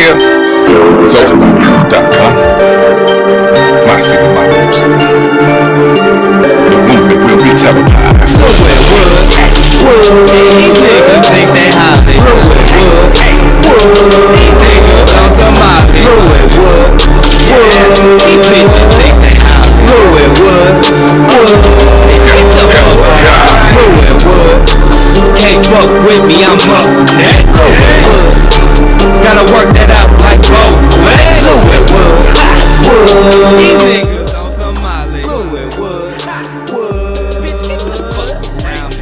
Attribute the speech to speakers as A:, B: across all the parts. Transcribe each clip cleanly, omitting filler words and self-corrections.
A: here. SoulfulMyMusic.com. My city, my music. The movement will be televised.
B: These niggas think they Hollywood. These niggas on some Hollywood. These bitches think they Hollywood. Bitch, get the fuck out. Can't fuck with me, I'm up next. Gotta work that out like Vogt. These niggas on some Hollywood. Bitch, get the fuck around me.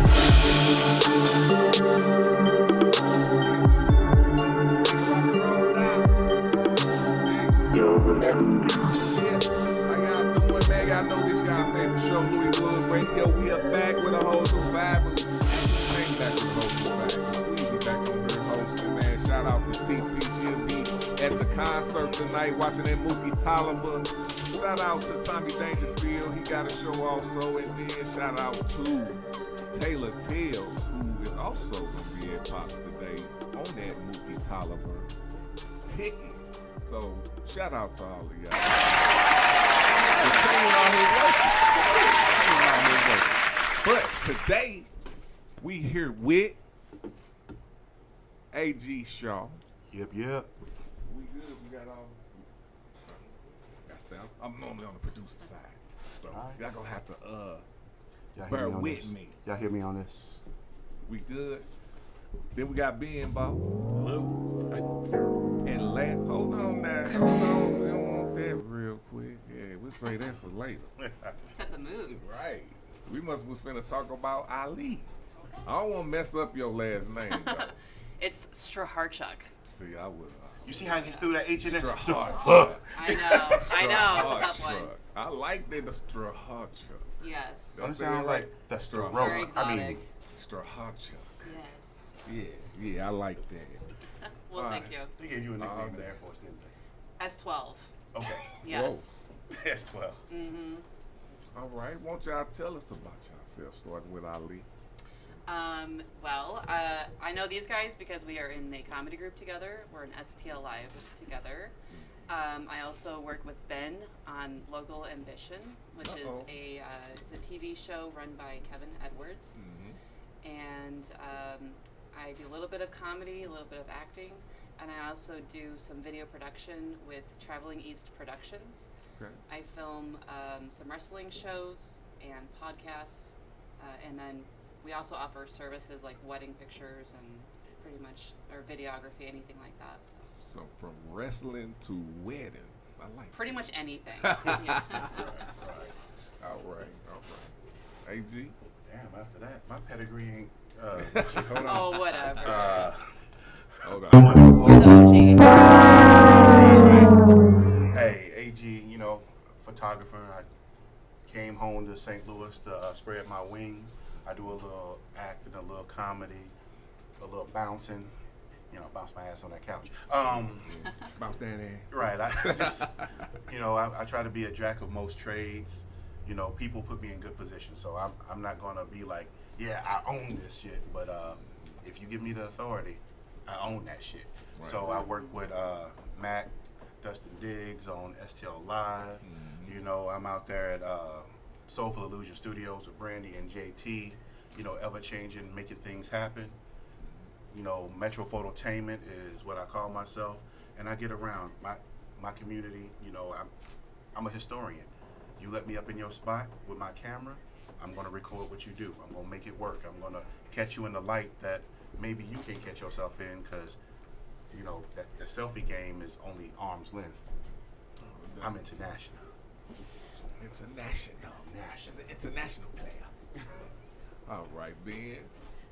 A: I know this y'all favorite show, Louis Wood Radio. We are back with a whole new vibe. Take back with a whole new vibe. Please back on here hosting, man. Shout out to TT. She'll be at the concert tonight watching that Mookie Tolliver. Shout out to Tommy Dangerfield. He got a show also. And then shout out to Taylor Tales, who is also going to be at Pops today on that Mookie Tolliver ticket. So shout out to all of y'all. The team out here working. But today, we here with AGShaw.
C: Yep.
A: We good. We got all. I'm normally on the producer side, so y'all gonna have to bear with me.
C: Y'all hear me on this?
A: We good. Then we got Ben Ball.
C: Hello.
A: And Lat. Hold on now. Hold on. We don't want that real quick. Yeah, we'll say that for later.
D: Sets a mood.
A: Right. We must be finna talk about Ali. I don't want to mess up your last name, though.
D: It's Stricharachuk.
A: See, I would.
C: You see how you threw that H in there?
A: Stricharachuk.
D: I know. It's a tough one.
A: I like that, the Stricharachuk.
D: Yes.
C: Don't it sound like the
D: Very
C: Stricharachuk?
D: exotic.
A: Stricharachuk.
D: Yes.
A: Yeah, I like that.
D: Well, thank you.
C: They gave you a nickname in the Air Force, didn't they?
D: S12.
C: Okay.
D: Yes.
C: That's 12.
D: Mm-hmm.
A: All right. Won't y'all tell us about yourself, starting with Ali?
D: Well, I know these guys because we are in a comedy group together. We're in STL Live together. I also work with Ben on Local Ambition, which is it's a TV show run by Kevin Edwards. And I do a little bit of comedy, a little bit of acting, and I also do some video production with Traveling East Productions.
A: Okay.
D: I film some wrestling shows and podcasts, and then we also offer services like wedding pictures and pretty much, or videography, anything like that.
A: So from wrestling to wedding, I like
D: pretty
A: that.
D: much anything. Yeah.
A: All right. AG?
C: Damn, after that, my pedigree ain't. Hold on.
D: Oh, whatever.
A: Hold on.
D: You're the OG.
C: Hey, AG, photographer. I came home to St. Louis to spread my wings. I do a little acting, a little comedy, a little bouncing. Bounce my ass on that couch.
A: About that ass.
C: Right. I just, I try to be a jack of most trades. People put me in good positions, so I'm not gonna be like, yeah, I own this shit. But if you give me the authority, I own that shit. Right. So I work with Matt, Dustin Diggs on STL Live. I'm out there at Soulful Illusion Studios with Brandy and JT. Ever changing, making things happen. Metro Phototainment is what I call myself, and I get around my community. I'm a historian. You let me up in your spot with my camera, I'm gonna record what you do. I'm gonna make it work. I'm gonna catch you in the light that maybe you can't catch yourself in, because that the selfie game is only arm's length. I'm international.
A: International. He's an international player. All right, Ben.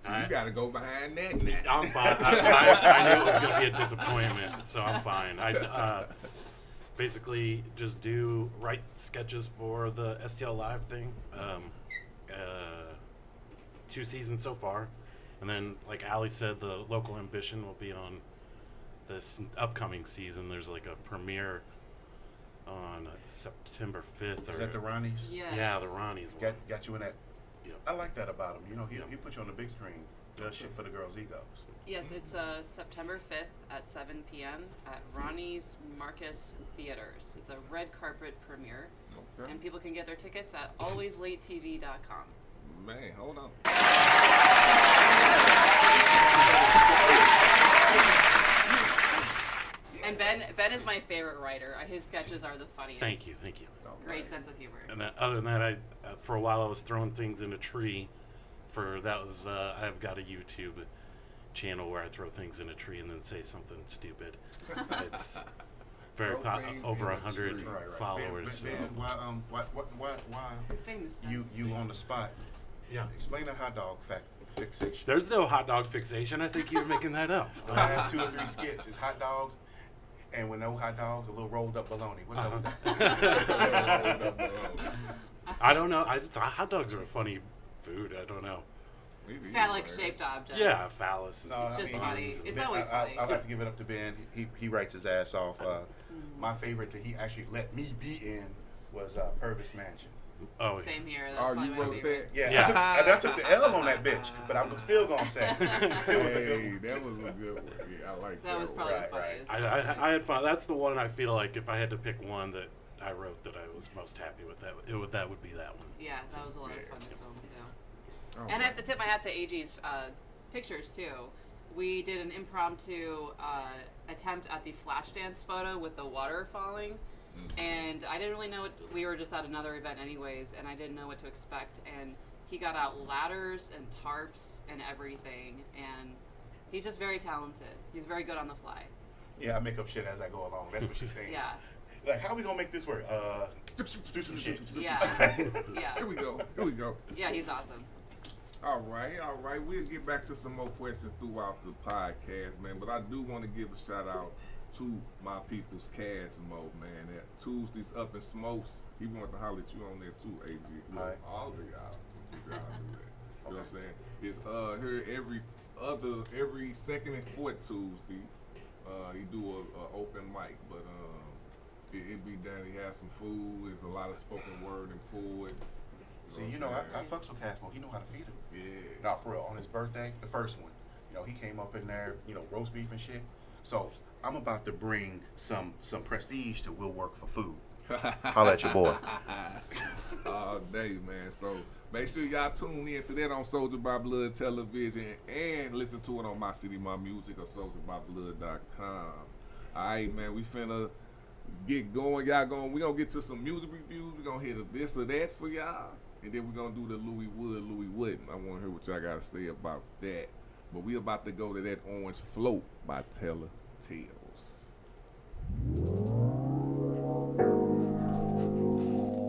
A: So you
E: right.
A: got to go behind that now.
E: I'm fine. I knew it was going to be a disappointment, so I'm fine. I basically just write sketches for the STL Live thing. 2 seasons so far. And then, like Ali said, the Local Ambition will be on this upcoming season. There's like a premiere on September 5th.
C: Is that the Ronnies?
D: Yes.
E: Yeah, the Ronnies one.
C: Got you in that.
E: Yep.
C: I like that about him. He put you on the big screen. The shit for the girls' egos.
D: Yes, it's September 5th at 7 p.m. at Ronnie's Marcus Theaters. It's a red carpet premiere,
A: Okay.
D: and people can get their tickets at alwayslatetv.com.
A: Man, hold on.
D: And Ben is my favorite writer. His sketches are the funniest.
E: Thank you.
D: Great sense of humor.
E: And then, other than that, I for a while I was throwing things in a tree. I've got a YouTube channel where I throw things in a tree and then say something stupid. It's very
A: Throw things
E: over
A: in a
E: 100
A: tree.
C: Right.
E: followers.
C: Ben, why
D: You're famous, Ben.
C: you on the spot?
E: Yeah.
C: Explain the hot dog fixation.
E: There's no hot dog fixation. I think you're making that up.
C: The last 2 or 3 skits is hot dogs, and with no hot dogs, a little rolled up bologna. What's up with that?
E: I don't know. I just thought hot dogs are a funny food. I don't know.
D: Phallic shaped objects.
E: Yeah, phallus.
C: No,
D: It's just funny. It's
C: Ben,
D: always funny.
C: I'll have to give it up to Ben. He writes his ass off. My favorite that he actually let me be in was Purvis Mansion.
E: Oh,
D: Same here. That's
A: Oh,
D: probably
A: you
D: my
A: wrote
D: favorite.
A: that?
C: Yeah, I took the L on that bitch, but I'm still gonna say it was a good
A: Hey,
C: one.
A: that was a good one. Yeah, I like that.
D: That was probably
C: Right,
D: the
C: right.
D: funniest.
E: I had fun. That's the one I feel like if I had to pick one that I wrote that I was most happy with, that would be that one.
D: Yeah, that was a lot of fun to film too.
A: Oh,
D: And I have to tip my hat to AG's pictures too. We did an impromptu attempt at the flash dance photo with the water falling, and I didn't really know what. We were just at another event anyways, and I didn't know what to expect. And he got out ladders and tarps and everything, and he's just very talented. He's very good on the fly.
C: Yeah, I make up shit as I go along. That's what she's saying.
D: Yeah,
C: Like, how we gonna make this work? Do some shit.
D: yeah, yeah,
A: Here we go.
D: yeah. He's awesome.
A: All right. We'll get back to some more questions throughout the podcast, man. But I do want to give a shout out to my people's Casmo, man. That Tuesdays Up and Smokes. He wanted to holler at you on there too, AG. Look,
C: All right.
A: all of y'all do that. You know what I'm saying? It's here every second and fourth Tuesday. He do a open mic, but it be down. He has some food. There's a lot of spoken word and poets.
C: See, you know, I fucks with Casmo. He know how to feed him.
A: Yeah.
C: Nah, for real. On his birthday, the first one, you know, he came up in there, you know, roast beef and shit. So I'm about to bring some prestige to Will Work for Food. Holla at your boy.
A: All day, man. So make sure y'all tune in to that on Soldier by Blood Television and listen to it on My City, My Music or SoldierByBlood.com. All right, man. We finna get going. Y'all going. We gonna get to some music reviews. We gonna hit a this or that for y'all, and then we gonna do the Louis Wooden. I want to hear what y'all gotta say about that. But we about to go to that Orange Float by Taylor Tales.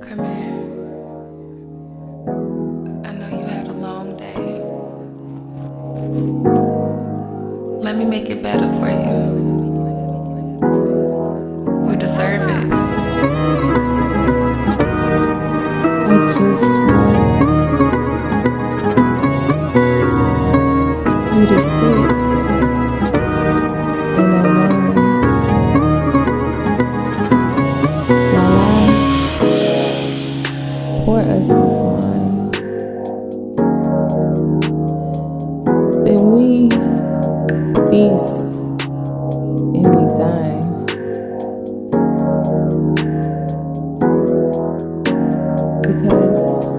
F: Come here. I know you had a long day. Let me make it better for you. You deserve it. I just want you to sit in my mind while I pour us this wine. Then we feast and we dine. Because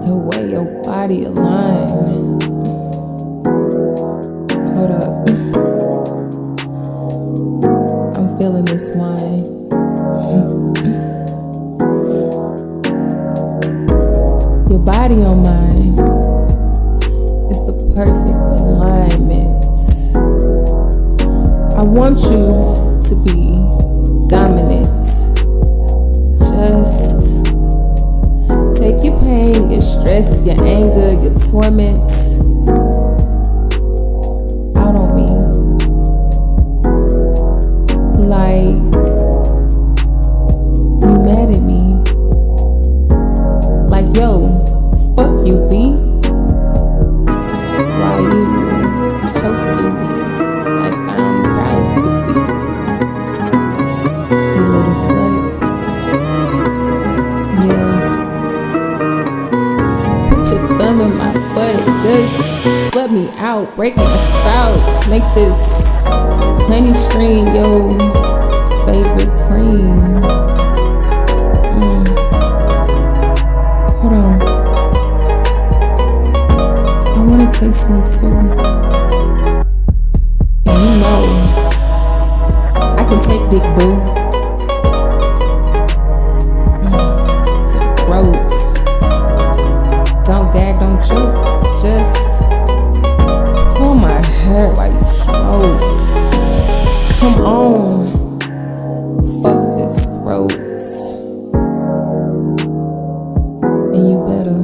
F: the way your body align. Hold up. I'm feeling this wine. Your body on mine is the perfect alignment. I want you to be dominant. Just take your pain, your stress, your anger, your torment out on me. Like you mad at me. Like, yo, fuck you, B. Why you choking me like I'm proud to be? You little slut. Yeah. Put your thumb in my butt me out, break my spout, make this honey stream your favorite cream. Hold on. I wanna taste me too. And you know, I can take dick, boo. To the throat. Don't gag, don't choke. Just pull my hair while you stroke. Come on, fuck this throat. And you better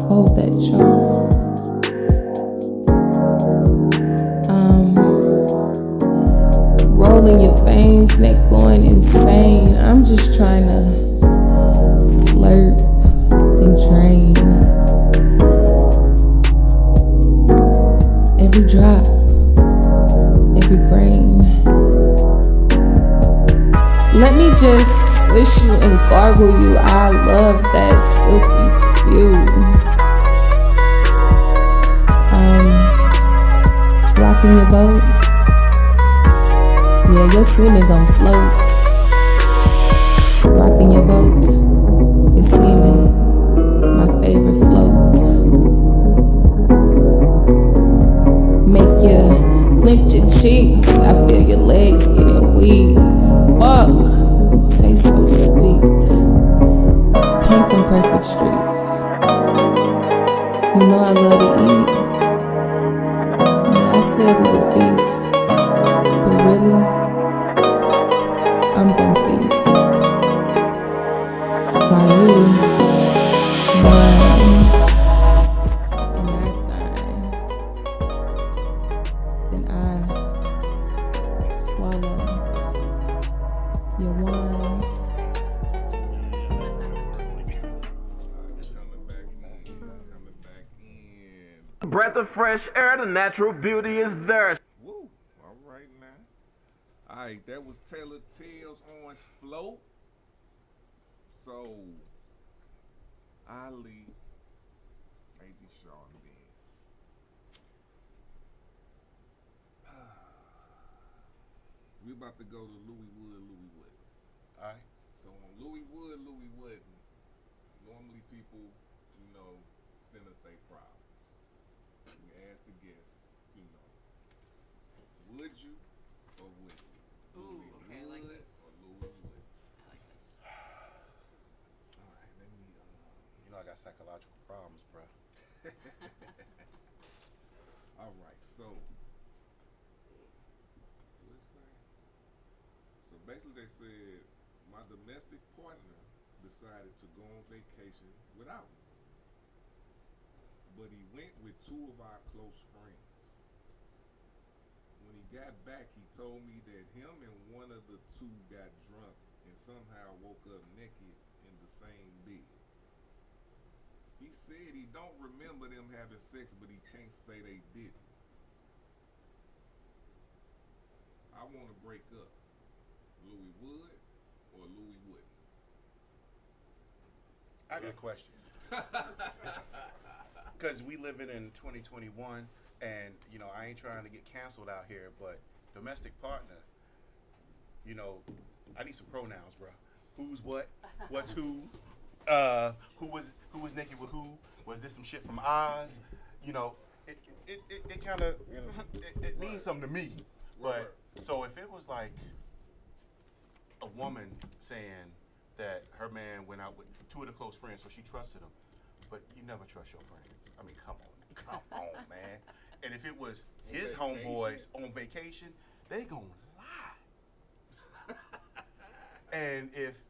F: hold that choke. Rolling your veins, neck going insane. I'm just trying to slurp and drain every drop, every grain. Let me just swish you and gargle you. I love that silky spew. Rocking your boat. Yeah, your semen gon' float. Rocking your boat is semen, my favorite float. Make you clench your cheeks. I feel your legs getting weak. Fuck, taste so sweet. Paint them perfect streets. You know I love to eat. I said we would feast, but really, I'm gon' feast. While you whine and I dine, then I swallow your wine.
A: Coming back in.
G: Breath of fresh air, the natural beauty is there.
A: Woo. All right now. All right, that was Taylor Tales Orange Float. So, Ali, AGShaw, and Ben. We about to go to Louis Wood.
C: All right.
A: So on Louis Wood, normally people, send us their problems. We ask the guests, would you or would you?
D: Ooh,
A: Louis
D: okay, I like
A: Wood
D: this.
A: or Louis Wood?
D: I like this.
A: All right, let me.
C: You know I got psychological problems, bruh.
A: All right, so what's that? So basically, they said my domestic partner decided to go on vacation without me, but he went with two of our close friends. When he got back, he told me that him and one of the two got drunk and somehow woke up naked in the same bed. He said he don't remember them having sex, but he can't say they didn't. I want to break up. Louis Wood or Louis Wooden?
C: I got questions. Because we living in 2021, and I ain't trying to get canceled out here, but domestic partner, I need some pronouns, bro. Who's what? What's who? Who was naked with who? Was this some shit from Oz? It kind of it means something to me. But so if it was like a woman saying that her man went out with two of the close friends, so she trusted him, but you never trust your friends. I mean, come on, man. And if it was his homeboys on vacation, they gonna lie. And if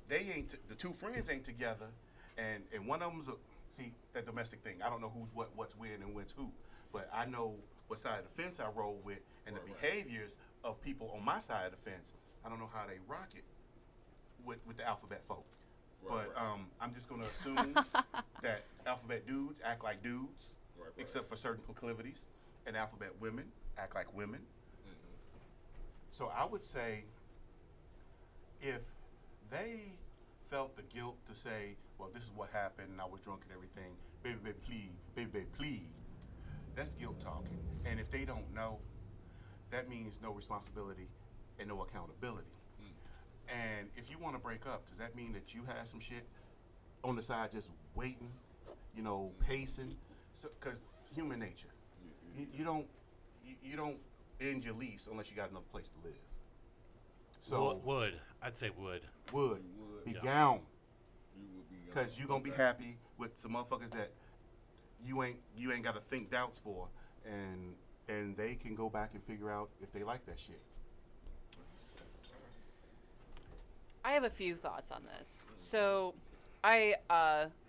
C: they ain't, the two friends ain't together, and one of them's see that domestic thing. I don't know who's what's when and when's who, but I know what side of the fence I roll with, and the behaviors of people on my side of the fence. I don't know how they rock it with the alphabet folk. But I'm just gonna assume that alphabet dudes act like dudes, except for certain proclivities, and alphabet women act like women. So I would say if they felt the guilt to say, well, this is what happened, and I was drunk and everything. Baby, baby, please. Baby, baby, please. That's guilt talking. And if they don't know, that means no responsibility and no accountability. And if you want to break up, does that mean that you had some shit on the side just waiting, pacing? So, because human nature, you don't end your lease unless you got another place to live. So
E: I'd say would.
C: Be
E: Yeah.
C: gone.
A: You would be
C: Because you're gonna be happy with some motherfuckers that you ain't got to think doubts for, and they can go back and figure out if they like that shit.
D: I have a few thoughts on this. So, I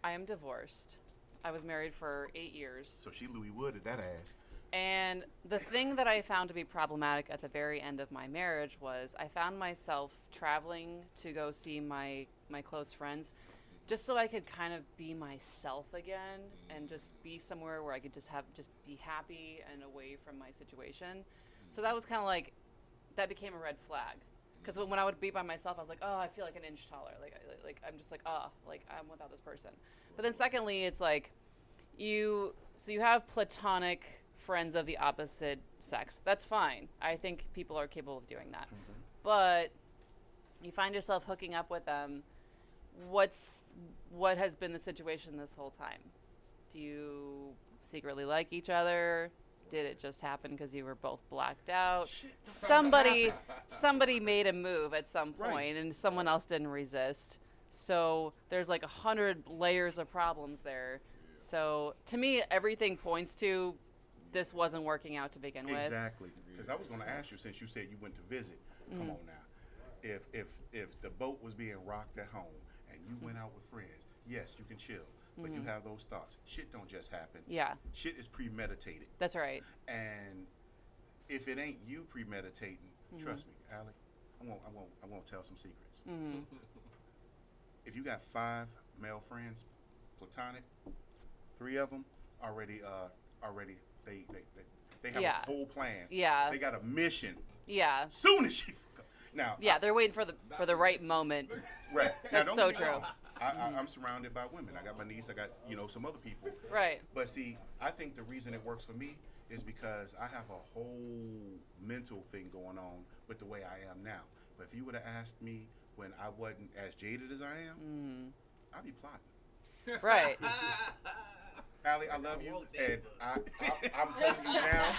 D: am divorced. I was married for 8 years.
C: So she Louis Wooded that ass.
D: And the thing that I found to be problematic at the very end of my marriage was I found myself traveling to go see my close friends just so I could kind of be myself again and just be somewhere where I could just be happy and away from my situation. So that was kind of like, that became a red flag. Because when I would be by myself, I was like, oh, I feel like an inch taller. Like I'm just like, oh, like I'm without this person. But then secondly, it's like you have platonic friends of the opposite sex. That's fine. I think people are capable of doing that. But you find yourself hooking up with them. What has been the situation this whole time? Do you secretly like each other? Did it just happen because you were both blacked out? Somebody made a move at some point, and someone else didn't resist. So there's like 100 layers of problems there. So to me, everything points to this wasn't working out to begin with.
C: Exactly. Because I was going to ask you, since you said you went to visit, come on now. If the boat was being rocked at home and you went out with friends, yes, you can chill. But you have those thoughts. Shit don't just happen.
D: Yeah.
C: Shit is premeditated.
D: That's right.
C: And if it ain't you premeditating, trust me, Allie, I won't tell some secrets. If you got 5 male friends, platonic, 3 of them already they have a whole plan.
D: Yeah.
C: They got a mission.
D: Yeah.
C: Soon as she now.
D: Yeah, they're waiting for the right moment.
C: Right. Now,
D: That's
C: don't
D: so
C: get me
D: true.
C: wrong. I'm surrounded by women. I got my niece. I got some other people.
D: Right.
C: But see, I think the reason it works for me is because I have a whole mental thing going on with the way I am now. But if you would have asked me when I wasn't as jaded as I am, I'd be plotting.
D: Right.
C: Allie, I love you, and I'm telling you now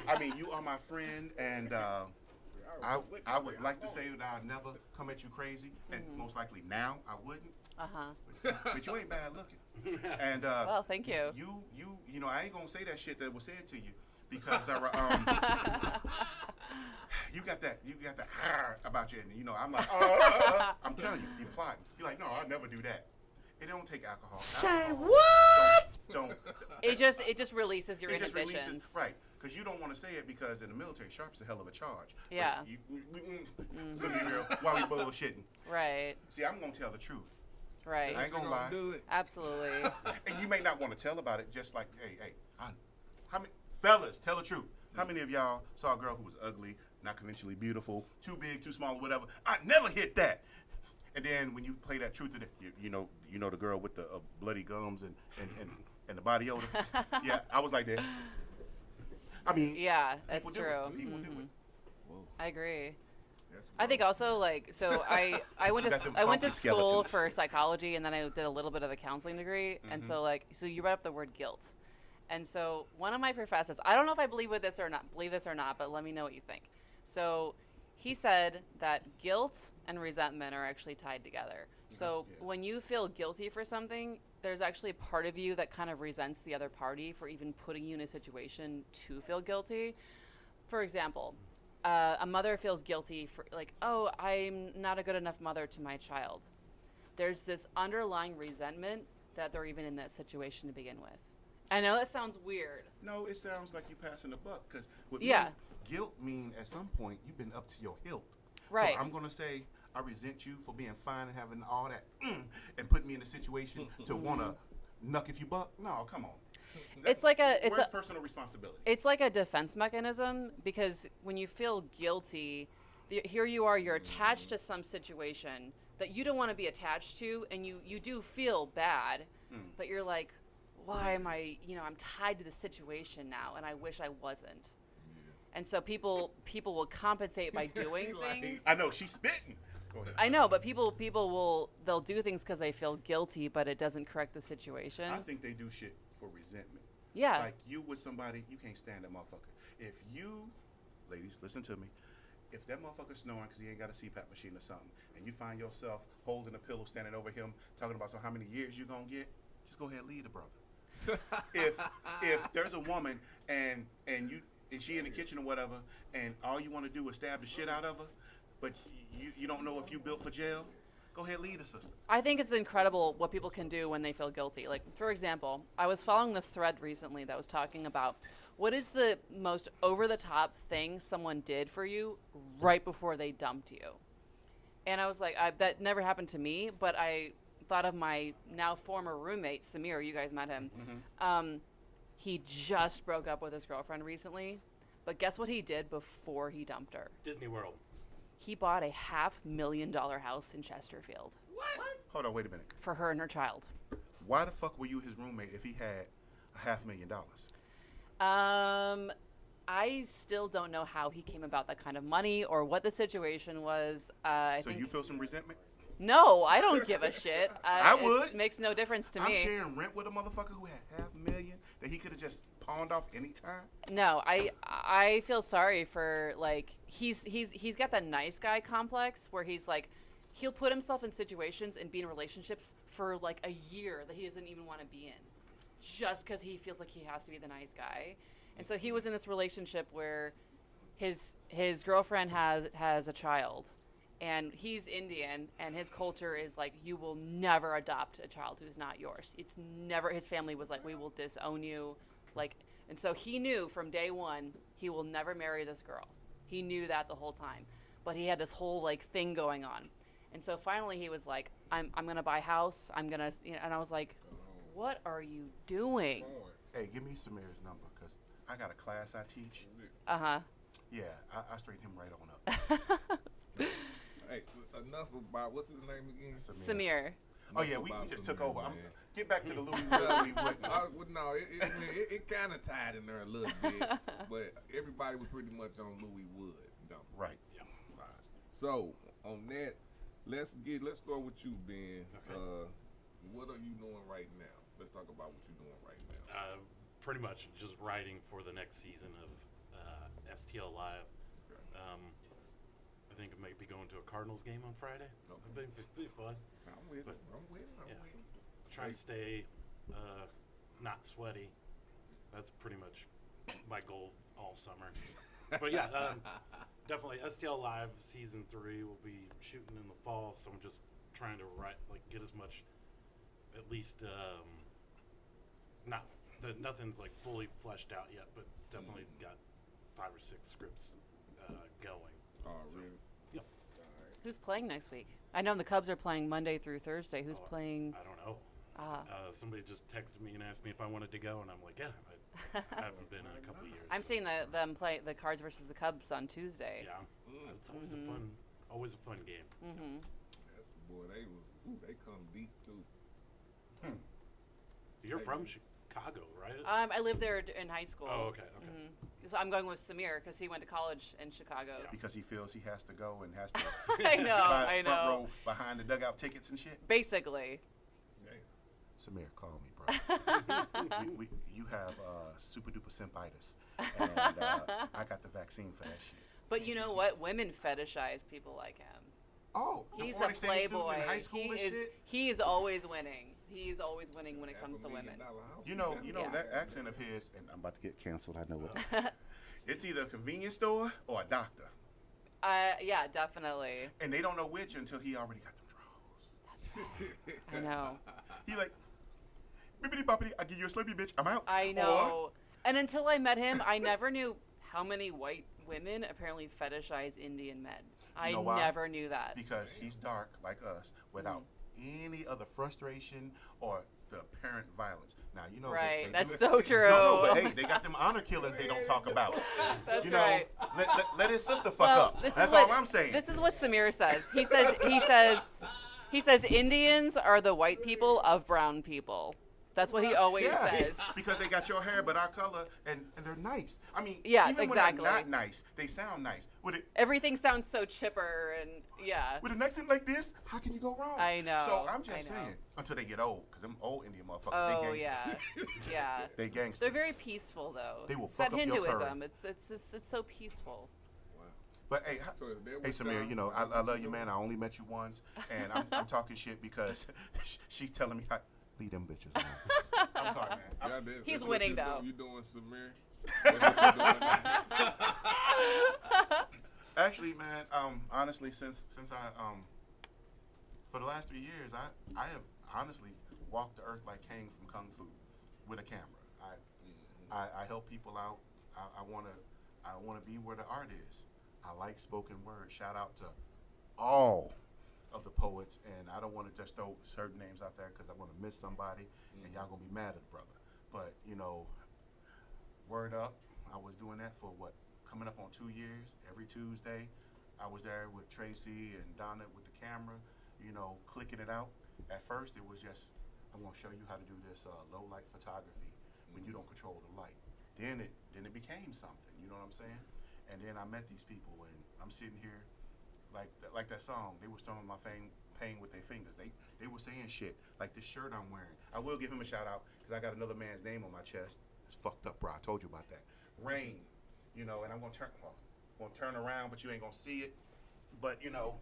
C: that you are my friend, and I would like to say that I'll never come at you crazy, and most likely now I wouldn't. But you ain't bad looking. And
D: well, thank you.
C: You know, I ain't gonna say that shit that was said to you because you got that about you, and I'm like, I'm telling you, you're plotting. You're like, no, I'll never do that. It don't take alcohol.
B: Say what?
C: Don't.
D: It just releases your
C: It just
D: inhibitions.
C: releases, right? Because you don't want to say it because in the military, sharp's a hell of a charge.
D: Yeah.
C: Look at real while we bullshitting.
D: Right.
C: See, I'm gonna tell the truth.
D: Right.
C: I ain't gonna lie.
A: Do it.
D: Absolutely.
C: And you may not want to tell about it. Just like, hey, how many fellas tell the truth? How many of y'all saw a girl who was ugly, not conventionally beautiful, too big, too small, or whatever? I never hit that. And then when you play that truth, you know the girl with the bloody gums and the body odor. Yeah, I was like that. I mean,
D: Yeah, that's
C: people do
D: true.
C: it. People do it.
D: I agree.
A: That's
D: I think
A: gross.
D: also I went
C: Got them
D: to
C: funky
D: school
C: skeletons.
D: for psychology, and then I did a little bit of the counseling degree. And so you brought up the word guilt, and so one of my professors, I don't know if I believe this or not, but let me know what you think. So he said that guilt and resentment are actually tied together. So when you feel guilty for something, there's actually a part of you that kind of resents the other party for even putting you in a situation to feel guilty. For example, a mother feels guilty for oh, I'm not a good enough mother to my child. There's this underlying resentment that they're even in that situation to begin with. I know that sounds weird.
C: No, it sounds like you passing the buck. Because with
D: Yeah.
C: me, guilt mean at some point you've been up to your hilt.
D: Right.
C: So I'm gonna say I resent you for being fine and having all that and putting me in a situation to wanna knuck if you buck. No, come on.
D: It's like
C: Where's personal responsibility?
D: It's like a defense mechanism, because when you feel guilty, here you are, you're attached to some situation that you don't want to be attached to, and you do feel bad, but you're like, why am I, I'm tied to the situation now, and I wish I wasn't. And so people will compensate by doing things.
C: I know, she's spitting. Go ahead.
D: I know, but they'll do things because they feel guilty, but it doesn't correct the situation.
C: I think they do shit for resentment.
D: Yeah.
C: Like, you with somebody, you can't stand that motherfucker. If you, ladies, listen to me. If that motherfucker's snoring because he ain't got a CPAP machine or something, and you find yourself holding a pillow, standing over him, talking about how many years you gonna get, just go ahead and leave the brother. if there's a woman and she in the kitchen or whatever, and all you want to do is stab the shit out of her, but you don't know if you built for jail, go ahead and leave the sister.
D: I think it's incredible what people can do when they feel guilty. Like, for example, I was following this thread recently that was talking about what is the most over-the-top thing someone did for you right before they dumped you. And I was like, that never happened to me, but I thought of my now former roommate, Samir. You guys met him. Mm-hmm. He just broke up with his girlfriend recently, but guess what he did before he dumped her?
E: Disney World.
D: He bought a $500,000 house in Chesterfield.
C: What? Hold on, wait a minute.
D: For her and her child.
C: Why the fuck were you his roommate if he had $500,000?
D: I still don't know how he came about that kind of money or what the situation was.
C: So you feel some resentment?
D: No, I don't give a shit.
C: I would.
D: It makes no difference to me.
C: I'm sharing rent with a motherfucker who had $500,000 that he could have just pawned off anytime.
D: No, I feel sorry for, like, he's got that nice guy complex where he's like, he'll put himself in situations and be in relationships for like a year that he doesn't even want to be in, just because he feels like he has to be the nice guy. And so he was in this relationship where his girlfriend has a child, and he's Indian, and his culture is like, you will never adopt a child who's not yours. It's never, his family was like, we will disown you. Like, and so he knew from day one, he will never marry this girl. He knew that the whole time, but he had this whole like thing going on. And so finally he was like, I'm going to buy a house. I'm going to, and I was like, what are you doing?
C: Hey, give me Samir's number, because I got a class I teach.
D: Uh-huh.
C: Yeah, I straighten him right on up.
A: Hey, enough about, what's his name again?
D: Samir.
C: Oh, yeah, we just took over. Get back to the Louis Wood.
A: No, it kind of tied in there a little bit, but everybody was pretty much on Louis Wood.
C: Right.
A: Yeah. Right. So, on that, let's start with you, Ben.
E: Okay.
A: What are you doing right now? Let's talk about what you're doing right now.
E: Pretty much just writing for the next season of STL Live.
A: Okay.
E: I think I might be going to a Cardinals game on Friday.
A: Okay.
E: It'll be fun.
A: I'm with it.
E: Try to stay not sweaty. That's pretty much my goal all summer. But yeah, definitely STL Live season 3 will be shooting in the fall. So I'm just trying to get as much, at least nothing's like fully fleshed out yet, but definitely got 5 or 6 scripts going.
A: Oh,
E: So,
A: really?
E: Yep.
A: All right.
D: Who's playing next week? I know the Cubs are playing Monday through Thursday. Who's playing?
E: I don't know. Somebody just texted me and asked me if I wanted to go, and I'm like, yeah, I haven't been in a couple of years.
D: I'm seeing them play the Cards versus the Cubs on Tuesday.
E: Yeah, it's always always a fun game.
D: Mm-hmm.
A: That's, boy, they come deep too.
E: You're from Chicago, right?
D: I lived there in high school.
E: Oh, okay.
D: Mm-hmm. So I'm going with Samir because he went to college in Chicago.
C: Because he feels he has to go and has to
D: I know,
C: buy
D: I
C: front
D: know.
C: row behind the dugout tickets and shit.
D: Basically.
C: Samir, call me, bro. You have super duper symphitis, and I got the vaccine for that shit.
D: But you know what? Women fetishize people like him.
C: Oh,
D: He's
C: foreign
D: a
C: exchange student
D: playboy.
C: in high school and shit.
D: He is always winning. He's always winning when it comes to women.
C: You know
D: Yeah.
C: that accent of his, and I'm about to get canceled. I know it. It's either a convenience store or a doctor,
D: Yeah, definitely.
C: and they don't know which until he already got them draws.
D: That's right. I know.
C: He like, bippity boppity, I give you a Slurpee, bitch. I'm out.
D: I know. And until I met him, I never knew how many white women apparently fetishize Indian men. I
C: know why?
D: never knew that.
C: Because he's dark like us, without any other frustration or the apparent violence. Now you know.
D: Right.
C: They
D: That's
C: do
D: so
C: it.
D: true.
C: No, but hey, they got them honor killers they don't talk about.
D: That's
C: you know,
D: right.
C: let his sister fuck up.
D: This
C: That's
D: is what,
C: all I'm saying.
D: This is what Samir says. He says He says Indians are the white people of brown people. That's what he always says.
C: Because they got your hair but our color, and they're nice. I mean,
D: Yeah,
C: even
D: exactly.
C: when they're not nice, they sound nice.
D: Everything sounds so chipper and
C: With an accent like this, how can you go wrong?
D: I know.
C: So I'm just saying, until they get old, because them old Indian motherfuckers,
D: Oh
C: they gangster.
D: yeah.
C: They gangster.
D: They're very peaceful though.
C: They will
D: It's
C: fuck
D: that
C: up your
D: Hinduism.
C: curry.
D: It's so peaceful.
C: But hey,
A: So is that
C: hey
A: what
C: Samir,
A: y'all-
C: you know, I love you, man. I only met you once, and I'm talking shit because she's telling me, leave them bitches alone. I'm sorry, man.
A: Yeah, that's
D: He's
A: what
D: winning,
A: you
D: though.
A: You doing, Samir? That's what you doing now.
C: Actually, man, honestly, since I for the last 3 years, I have honestly walked the earth like Kang from Kung Fu with a camera. I help people out. I wanna be where the art is. I like spoken word. Shout out to all of the poets, and I don't want to just throw certain names out there because I want to miss somebody, and y'all gonna be mad at the brother. But you know, word up. I was doing that for coming up on 2 years. Every Tuesday, I was there with Tracy and Donna with the camera, you know, clicking it out. At first, it was just, I'm gonna show you how to do this low light photography when you don't control the light. Then it became something. You know what I'm saying? And then I met these people, and I'm sitting here like that song. They were throwing my pain with their fingers. They were saying shit like this shirt I'm wearing. I will give him a shout out because I got another man's name on my chest. It's fucked up, bro. I told you about that. Rain, you know, and I'm gonna turn around, but you ain't gonna see it. But you know,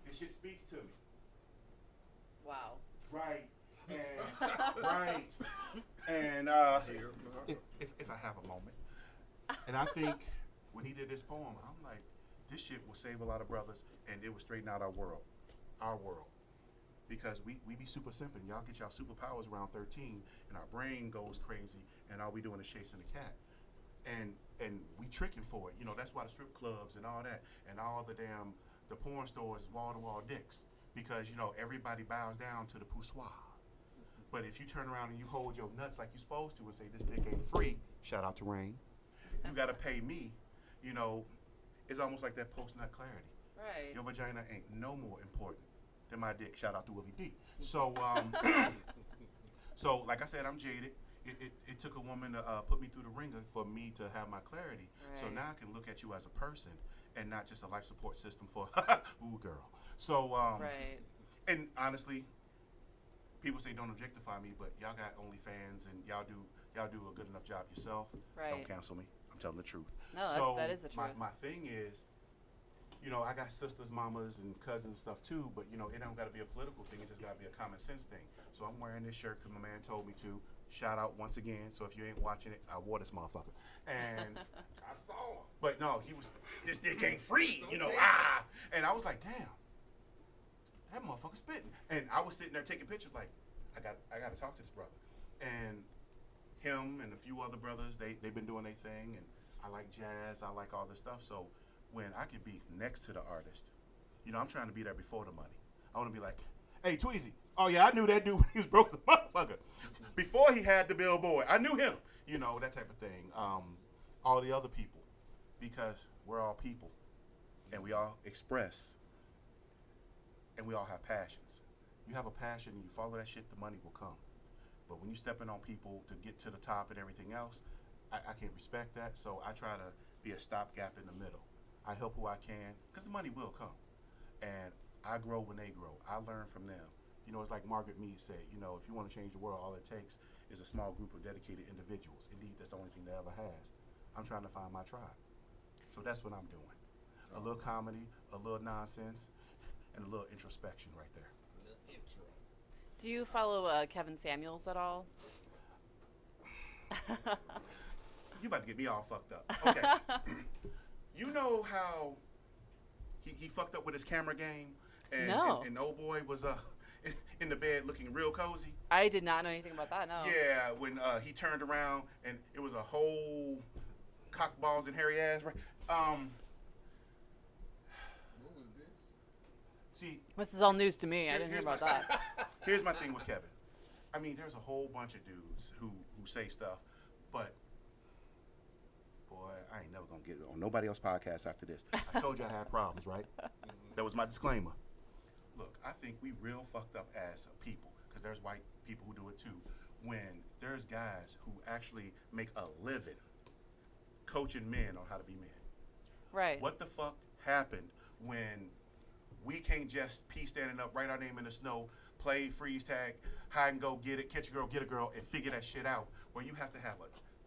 C: this shit speaks to me.
D: Wow.
C: Right. And right. And if I have a moment. And I think when he did this poem, I'm like, this shit will save a lot of brothers, and it will straighten out our world. Because we be super simping. Y'all get y'all superpowers around 13, and our brain goes crazy, and all we doing is chasing the cat. And we tricking for it. You know, that's why the strip clubs and all that, and all the porn stores is wall-to-wall dicks. Because, you know, everybody bows down to the poussoir. But if you turn around and you hold your nuts like you're supposed to and say, this dick ain't free, shout out to Rain, you got to pay me, you know, it's almost like that post-nut clarity.
D: Right.
C: Your vagina ain't no more important than my dick. Shout out to Willie D. So, so like I said, I'm jaded. It took a woman to put me through the ringer for me to have my clarity.
D: Right.
C: So now I can look at you as a person and not just a life support system for, ooh, girl. So,
D: Right.
C: and honestly, people say don't objectify me, but y'all got OnlyFans and y'all do a good enough job yourself.
D: Right.
C: Don't cancel me. I'm telling the truth.
D: No,
C: So
D: that is the truth.
C: My thing is, you know, I got sisters, mamas, and cousins and stuff too, but you know, it don't got to be a political thing. It just got to be a common sense thing. So I'm wearing this shirt because my man told me to. Shout out once again. So if you ain't watching it, I wore this motherfucker. And
A: I saw him.
C: but no, this dick ain't free, you know. And I was like, damn, that motherfucker spitting. And I was sitting there taking pictures like, I got to talk to this brother. And him and a few other brothers, they've been doing their thing, and I like jazz, I like all this stuff. So when I could be next to the artist, you know, I'm trying to be there before the money. I want to be like, hey, Tweezy, oh yeah, I knew that dude when he was broke as a motherfucker. Before he had the billboard, I knew him. You know, that type of thing. All the other people, because we're all people, and we all express, and we all have passions. You have a passion and you follow that shit, the money will come. But when you stepping on people to get to the top and everything else, I can't respect that. So I try to be a stopgap in the middle. I help who I can, because the money will come. And I grow when they grow. I learn from them. You know, it's like Margaret Mead said, you know, if you want to change the world, all it takes is a small group of dedicated individuals. Indeed, that's the only thing that ever has. I'm trying to find my tribe. So that's what I'm doing. A little comedy, a little nonsense, and a little introspection right there.
D: Do you follow Kevin Samuels at all?
C: You about to get me all fucked up. Okay. You know how he fucked up with his camera game? And,
D: No.
C: and old boy was in the bed looking real cozy?
D: I did not know anything about that, no.
C: Yeah, when he turned around and it was a whole cock balls and hairy ass. Right?
A: What was this?
C: See,
D: This is all news to me. I didn't hear about that.
C: Here's my thing with Kevin. I mean, there's a whole bunch of dudes who say stuff, but boy, I ain't never gonna get on nobody else's podcast after this. I told you I had problems, right? That was my disclaimer. think we real fucked up as a people, because there's white people who do it too, when there's guys who actually make a living coaching men on how to be men.
D: Right.
C: What the fuck happened when we can't just pee standing up, write our name in the snow, play freeze tag, hide and go, get it, catch a girl, get a girl, and figure that shit out? Where you have to have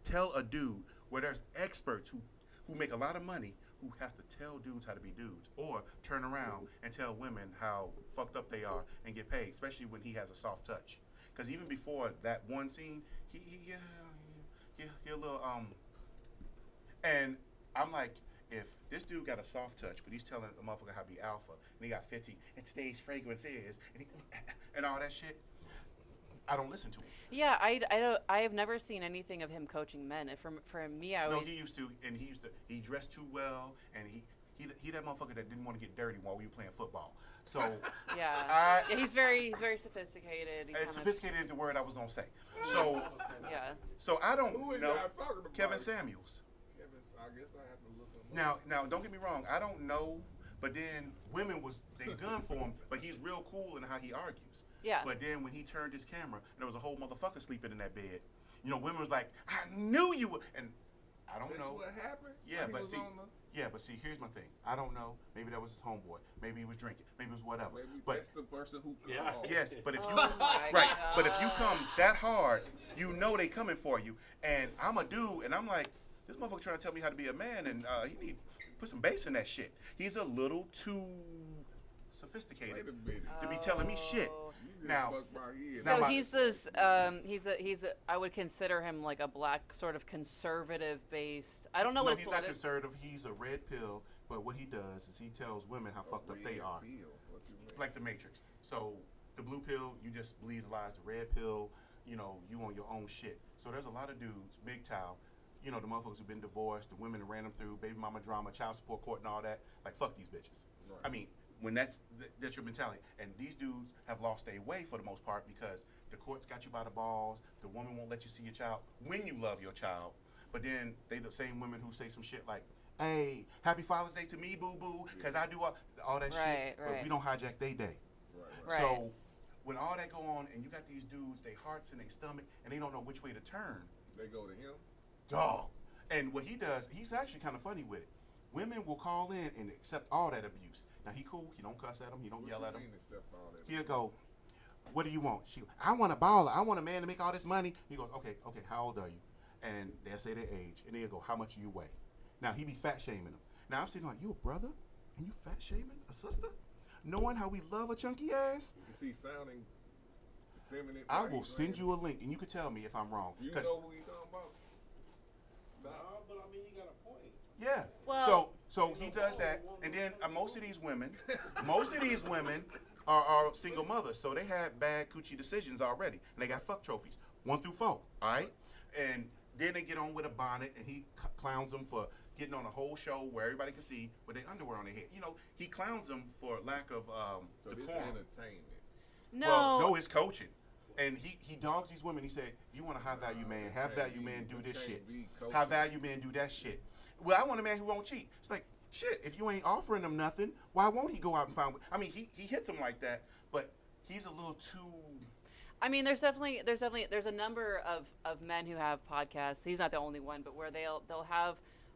C: tell a dude, where there's experts who make a lot of money, who have to tell dudes how to be dudes, or turn around and tell women how fucked up they are and get paid, especially when he has a soft touch. Because even before that one scene, he a little and I'm like, if this dude got a soft touch, but he's telling a motherfucker how to be alpha, and he got 50, and today's fragrance is, and all that shit, I don't listen to him.
D: Yeah, I have never seen anything of him coaching men. For me, I always.
C: No, he used to, and he dressed too well, and he that motherfucker that didn't want to get dirty while we were playing football. So
D: yeah, he's very sophisticated.
C: Sophisticated is the word I was gonna say. So
D: yeah.
C: So I don't
A: Who is
C: know
A: y'all talking about?
C: Kevin Samuels.
A: I guess I have to look him up.
C: Now don't get me wrong, I don't know, but then women they gun for him, but he's real cool in how he argues.
D: Yeah.
C: But then when he turned his camera, and there was a whole motherfucker sleeping in that bed, women was like, I knew you would, and I don't know.
A: That's what happened?
C: Yeah, but see, here's my thing. I don't know. Maybe that was his homeboy. Maybe he was drinking. Maybe it was whatever.
A: Maybe
C: but
A: that's the person who called.
E: Yeah.
C: yes, but if you
D: my
C: right,
D: God.
C: but if you come that hard, they coming for you. And I'm a dude, and I'm like, this motherfucker trying to tell me how to be a man, and he need to put some bass in that shit. He's a little too sophisticated
A: Wait a minute.
C: to be telling me shit.
A: You just
C: Now,
A: fucked my head.
C: Now
D: So
C: my-
D: he's this. He's a. I would consider him like a black sort of conservative based. I don't know
C: no,
D: what his
C: he's not
D: politi-
C: conservative. He's a red pill, but what he does is he tells women how fucked up they are.
A: What you mean?
C: Like the Matrix. So the blue pill, you just believe the lies. The red pill, you on your own shit. So there's a lot of dudes, big towel, the motherfuckers who've been divorced, the women that ran them through, baby mama drama, child support court, and all that. Like, fuck these bitches.
A: Right.
C: I mean, when that's your mentality. And these dudes have lost their way for the most part because the court's got you by the balls. The woman won't let you see your child when you love your child. But then they the same women who say some shit like, hey, happy Father's Day to me, boo-boo, because I do all that shit. But we don't hijack their day.
D: Right.
C: So when all that go on and you got these dudes, their hearts in their stomach, and they don't know which way to turn,
A: They go to him.
C: dog. And what he does, he's actually kind of funny with it. Women will call in and accept all that abuse. Now, he cool. He don't cuss at them. He don't yell at them. He'll go, what do you want? I want a baller. I want a man to make all this money. He goes, okay, how old are you? And they'll say their age. And they'll go, how much do you weigh? Now, he be fat shaming them. Now, I'm sitting like, you a brother? And you fat shaming a sister? Knowing how we love a chunky ass?
A: Is he sounding feminine?
C: I will send you a link, and you can tell me if I'm wrong.
A: You know who he's talking about?
E: No, but I mean, he got a point.
C: Yeah.
D: Well-
C: so he does that, and then most of these women are single mothers, so they had bad coochie decisions already, and they got fuck trophies 1 through 4. All right, and then they get on with a bonnet, and he clowns them for getting on a whole show where everybody can see with their underwear on their head. He clowns them for lack of
A: So this
C: decorum.
A: entertainment.
D: No.
C: Well, no, it's coaching. And he dogs these women. He said, if you want a high value man, high value man do this shit. High value man do that shit. Well, I want a man who won't cheat. It's like, shit, if you ain't offering him nothing, why won't he go out and find? I mean, he hits him like that, but he's a little too.
D: I mean, there's a number of men who have podcasts. He's not the only one, but where they'll have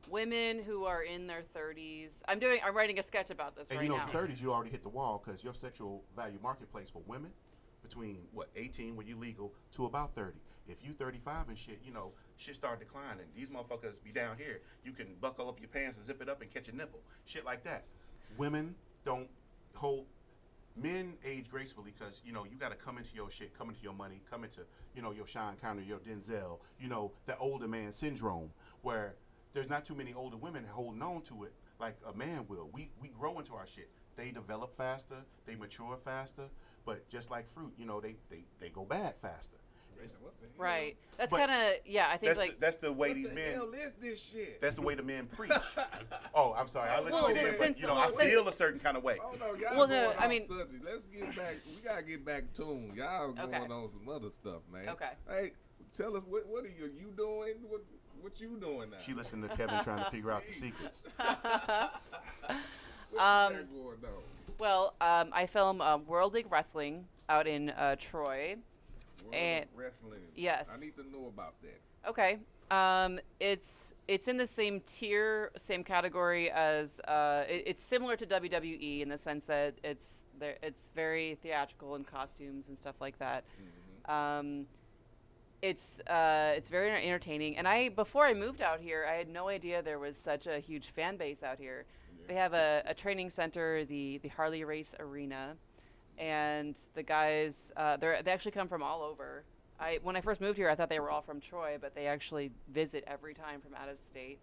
D: women who are in their 30s. I'm writing a sketch about this
C: And
D: right now.
C: the 30s, you already hit the wall because your sexual value marketplace for women between 18 when you legal to about 30. If you 35 and shit, shit start declining. These motherfuckers be down here. You can buckle up your pants and zip it up and catch a nipple. Shit like that. Women don't hold. Men age gracefully because you got to come into your shit, come into your money, come into your Sean Connery, your Denzel, the older man syndrome where there's not too many older women holding on to it like a man will. We grow into our shit. They develop faster, they mature faster, but just like fruit, they go bad faster.
A: What the hell?
D: Right. That's
C: But
D: kind of I think
C: that's the way
A: What
C: these
A: the
C: men.
A: hell is this shit?
C: That's the way the men preach. Oh, I'm sorry. I'll let
D: Well,
C: you get in,
D: since-
C: but I
D: well, since-
C: feel a certain kind of way.
A: Oh no, y'all
D: Well,
A: going
D: no, I
A: off
D: mean-
A: subject. Let's get back. We gotta get back tuned. Y'all going
D: Okay.
A: on some other stuff, man.
D: Okay.
A: Hey, tell us what are you doing? What you doing now?
C: She listened to Kevin trying to figure out the secrets.
A: What you got going on?
D: Well, I film World League Wrestling out in Troy.
A: World
D: And-
A: of Wrestling.
D: Yes.
A: I need to know about that.
D: Okay. It's in the same tier, same category as it's similar to WWE in the sense that it's very theatrical in costumes and stuff like that. It's very entertaining. And before I moved out here, I had no idea there was such a huge fan base out here.
A: Yeah.
D: They have a training center, the Harley Race Arena, and the guys they actually come from all over. When I first moved here, I thought they were all from Troy, but they actually visit every time from out of state.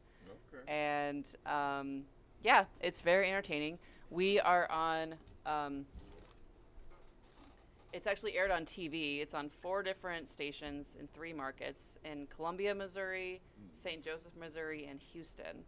A: Okay.
D: And yeah, it's very entertaining. We are on. It's actually aired on TV. It's on 4 different stations in 3 markets: in Columbia, Missouri, St. Joseph, Missouri, and Houston.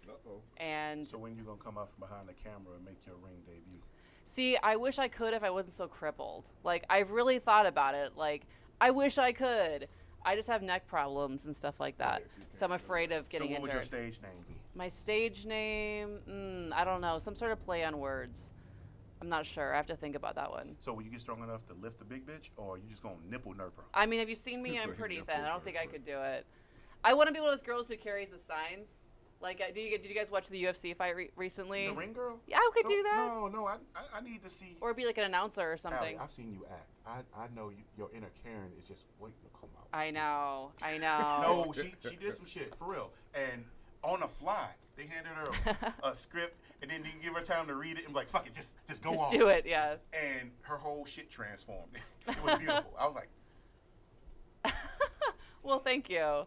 A: Uh-oh.
D: And
C: So when you gonna come out from behind the camera and make your ring debut?
D: see, I wish I could if I wasn't so crippled. Like, I've really thought about it. Like, I wish I could. I just have neck problems and stuff like that.
A: Yes, you
D: So I'm
A: can't.
D: afraid of getting
C: So what would your
D: injured.
C: stage name be?
D: My stage name, I don't know. Some sort of play on words. I'm not sure. I have to think about that one.
C: So will you get strong enough to lift the big bitch, or you just gonna nipple nerp her?
D: I mean, have you seen me?
A: It's
D: I'm
A: like
D: pretty
A: nipple
D: thin. I don't think I
A: nerve.
D: could do it. I want to be one of those girls who carries the signs. Like, did you guys watch the UFC fight recently?
C: The ring girl?
D: Yeah, I could
C: no,
D: do that.
C: No, I need to see.
D: Or be like an announcer or
C: Allie,
D: something.
C: I've seen you act. I know your inner Karen is just waiting to come out.
D: I know.
C: No, she did some shit for real, and on the fly, they handed her a script, and then didn't give her time to read it, and be like, fuck it, just go
D: Just
C: on.
D: do it, yeah.
C: And her whole shit transformed. It was beautiful. I was like,
D: Well, thank you.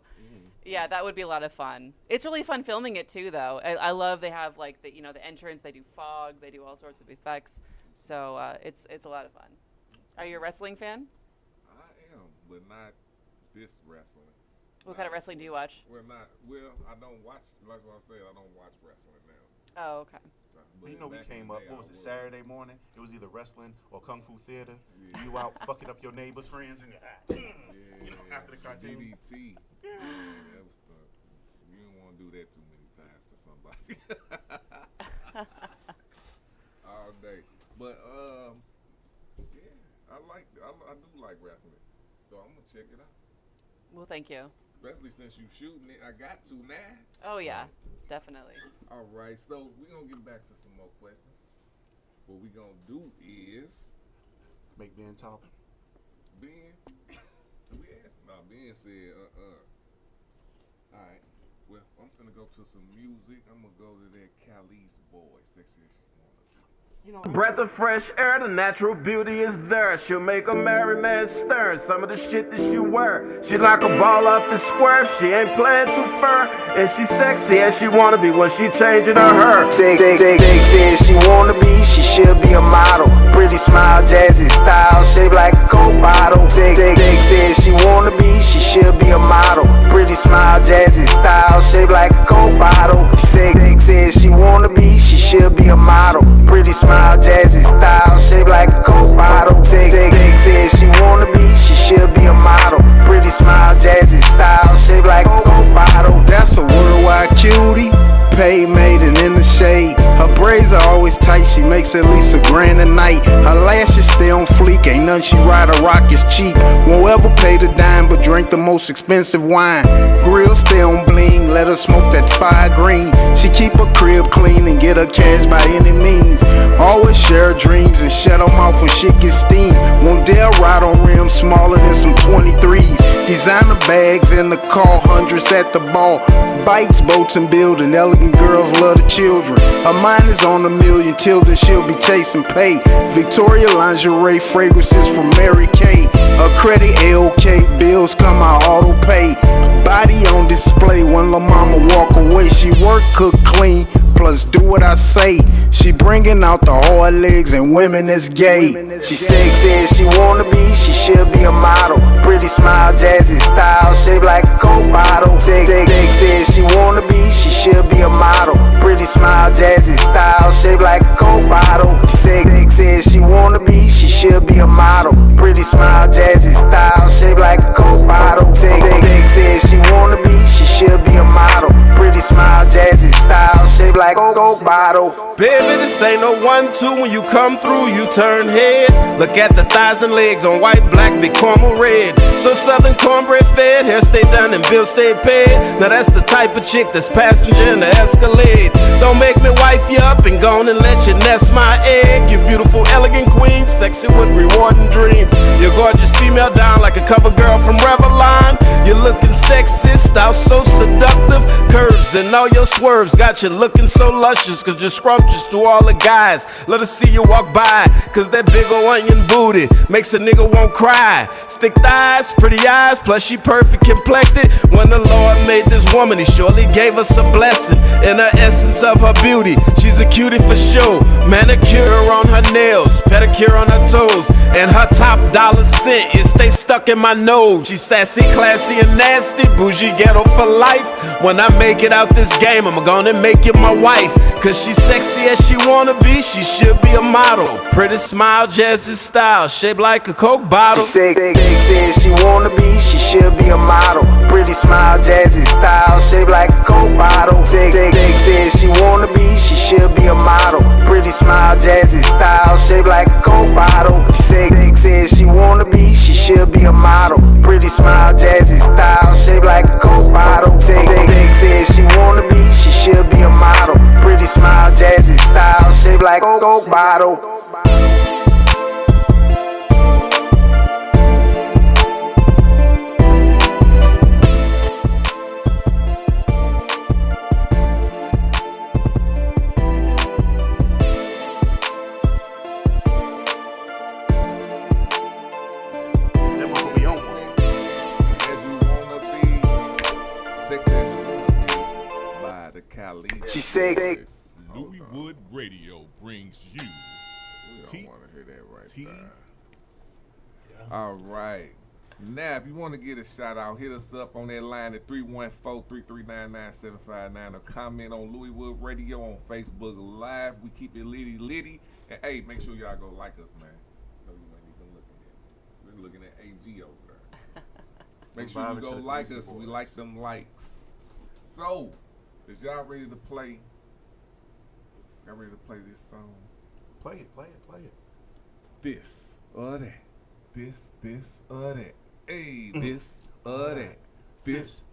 D: Yeah, that would be a lot of fun. It's really fun filming it too, though. I love they have like the entrance. They do fog. They do all sorts of effects. So it's a lot of fun. Are you a wrestling fan?
A: I am, but not this wrestling.
D: What kind of wrestling do you watch?
A: Well, I don't watch. Like what I said, I don't watch wrestling now.
D: Oh, okay.
A: But
C: you know, we
A: back in
C: came
A: the
C: up.
A: day,
C: What
A: I
C: was it?
A: would.
C: Saturday morning. It was either wrestling or kung fu theater.
A: Yeah.
C: You out fucking up your neighbors' friends, and
A: Yeah,
C: you know, after the cartoons.
A: DDT. Yeah, that was the. You don't want to do that too many times to somebody. All day, but yeah, I do like wrestling, so I'm gonna check it out.
D: Well, thank you.
A: Especially since you shooting it, I got to now.
D: Oh yeah, definitely.
A: All right, so we're gonna get back to some more questions. What we gonna do is
C: Make Ben talk.
A: Ben. Ben said All right. Well, I'm finna go to some music. I'm gonna go to that Cali's boy, sexy as she wanna be.
C: You know,
G: Breath of fresh air, the natural beauty is there. She'll make a married man stir. Some of the shit that she wear, she like a ball off the square. She ain't playing too fair, and she sexy as she wanna be when she changing her hair.
B: Sexy as she wanna be, she should be a model. Pretty smile, jazzy style, shaped like a Coke bottle. Sexy as she wanna be, she should be a model. Pretty smile, jazzy style, shaped like a Coke bottle. Sexy as she wanna be, she should be a model. Pretty smile, jazzy style, shaped like a Coke bottle. Sexy as she wanna be, she should be a model. Pretty smile, jazzy style, shaped like a Coke bottle. That's a worldwide cutie. Pay made and in the shade. Her braids are always tight, she makes at least $1,000 a night. Her lashes stay on fleek, ain't none she ride or rock is cheap. Won't ever pay the dime, but drink the most expensive wine. Grill stay on bling, let her smoke that fire green. She keep her crib clean and get her cash by any means. Always share her dreams and shut them off when shit gets steam. Won't dare ride on rims smaller than some 23s. Designer bags in the car, hundreds at the ball. Bikes, boats, and building, elegant girls love the children. Her mind is on $1,000,000, till then she'll be chasing pay. Victoria lingerie, fragrances from Mary Kay. Her credit LK, bills come out auto pay. Body on display, when La Mama walk away. She work, cook, clean, plus do what I say. She bringing out the hard legs and women that's gay. She sexy as she wanna be, she should be a model. Pretty smile, jazzy style, shaped like a Coke bottle. Sexy as she wanna be, she should be a model. Pretty smile, jazzy style, shaped like a Coke bottle. Sexy as she wanna be, she should be a model. Pretty smile, jazzy style, shaped like a Coke bottle. Sexy as she wanna be, she should be a model. Pretty smile, jazzy style, shaped like like Coke bottle.
G: Baby, this ain't no 1-2. When you come through, you turn heads. Look at the thighs and legs on white, black, big caramel red. So southern cornbread fed, hair stay done and bill stay paid. Now that's the type of chick that's passenger in the Escalade. Don't make me wife you up and go on and let you nest my egg. You beautiful, elegant queen, sexy with rewarding dreams. You're gorgeous female down like a cover girl from Revlon. You're looking sexy, style so seductive. Curves and all your swerves got you looking so luscious. Cause you're scrumptious to all the guys. Let us see you walk by. Cause that big ol' onion booty makes a nigga won't cry. Stick thighs, pretty eyes, plus she perfect complected. When the Lord made this woman, he surely gave us a blessing. In the essence of her beauty, she's a cutie for sure. Manicure on her nails, pedicure on her toes. And her top dollar cent is stay stuck in my nose. She's sassy, classy, and nasty, bougie, ghetto for life. When I make it out this game, I'm gonna make you my wife. Cause she's sexy as she wanna be, she should be a model. Pretty smile, jazzy style, shaped like a Coke bottle.
B: She said she wanna be, she should be a model. Pretty smile, jazzy style, shaped like a Coke bottle. Said she wanna be, she should be a model. Pretty smile, jazzy style, shaped like a Coke bottle. Said she wanna be, she should be a model. Pretty smile, jazzy style, shaped like a Coke bottle. Said she wanna be, she should be a model. Pretty smile, jazzy style, shaped like a Coke bottle. She said
A: Louis Wood Radio brings you. We don't want to hear that right there. All right. Now, if you want to get a shout out, hit us up on that line at 314-339-9759 or comment on Louis Wood Radio on Facebook Live. We keep it litty. And hey, make sure y'all go like us, man. No, you ain't even looking at. We're looking at AG over there. Make sure you go like us. We like them likes. So, is y'all ready to play? Y'all ready to play this song?
C: Play it.
A: This or that. This or that. Hey, this or that. This or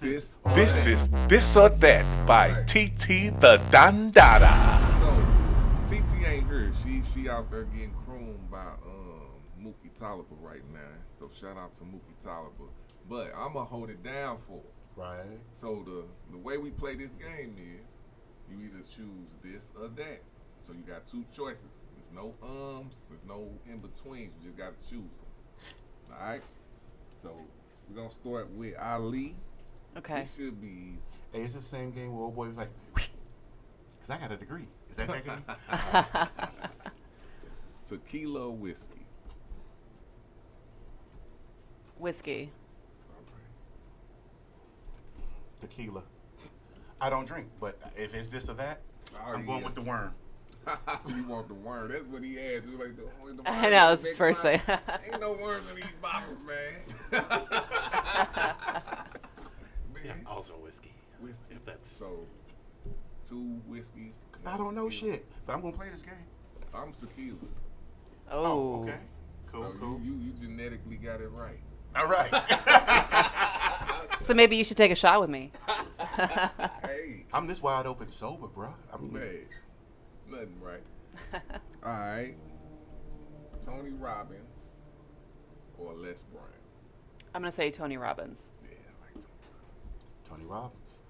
A: that.
H: This is This or That by TT the Dandada.
A: So, TT ain't here. She out there getting crooned by Mookie Tolliver right now. So shout out to Mookie Tolliver. But I'ma hold it down for her.
C: Right.
A: So the way we play this game is you either choose this or that. So you got two choices. There's no there's no in-betweens. You just got to choose them. All right? So we're going to start with Ali.
D: Okay.
A: It should be easy.
C: Hey, it's the same game where old boy was like, because I got a degree. Is that game?
A: Tequila or whiskey?
D: Whiskey.
C: Tequila. I don't drink, but if it's this or that, I'm going with the worm.
A: You want the worm. That's what he asked. He was like, the worm.
D: I know, it's his first thing.
A: Ain't no worms in these bottles, man.
E: Yeah, also whiskey. If that's
A: So, 2 whiskeys.
C: I don't know
A: tequila.
C: shit, but I'm going to play this game.
A: I'm tequila.
D: Oh.
C: Okay. Cool.
A: So you genetically got it right.
C: All right.
D: So maybe you should take a shot with me.
A: Hey,
C: I'm this wide open sober, bro.
A: man. Nothing right. All right. Tony Robbins or Les Brown?
D: I'm going to say Tony Robbins.
A: Yeah, I like
C: Tony Robbins.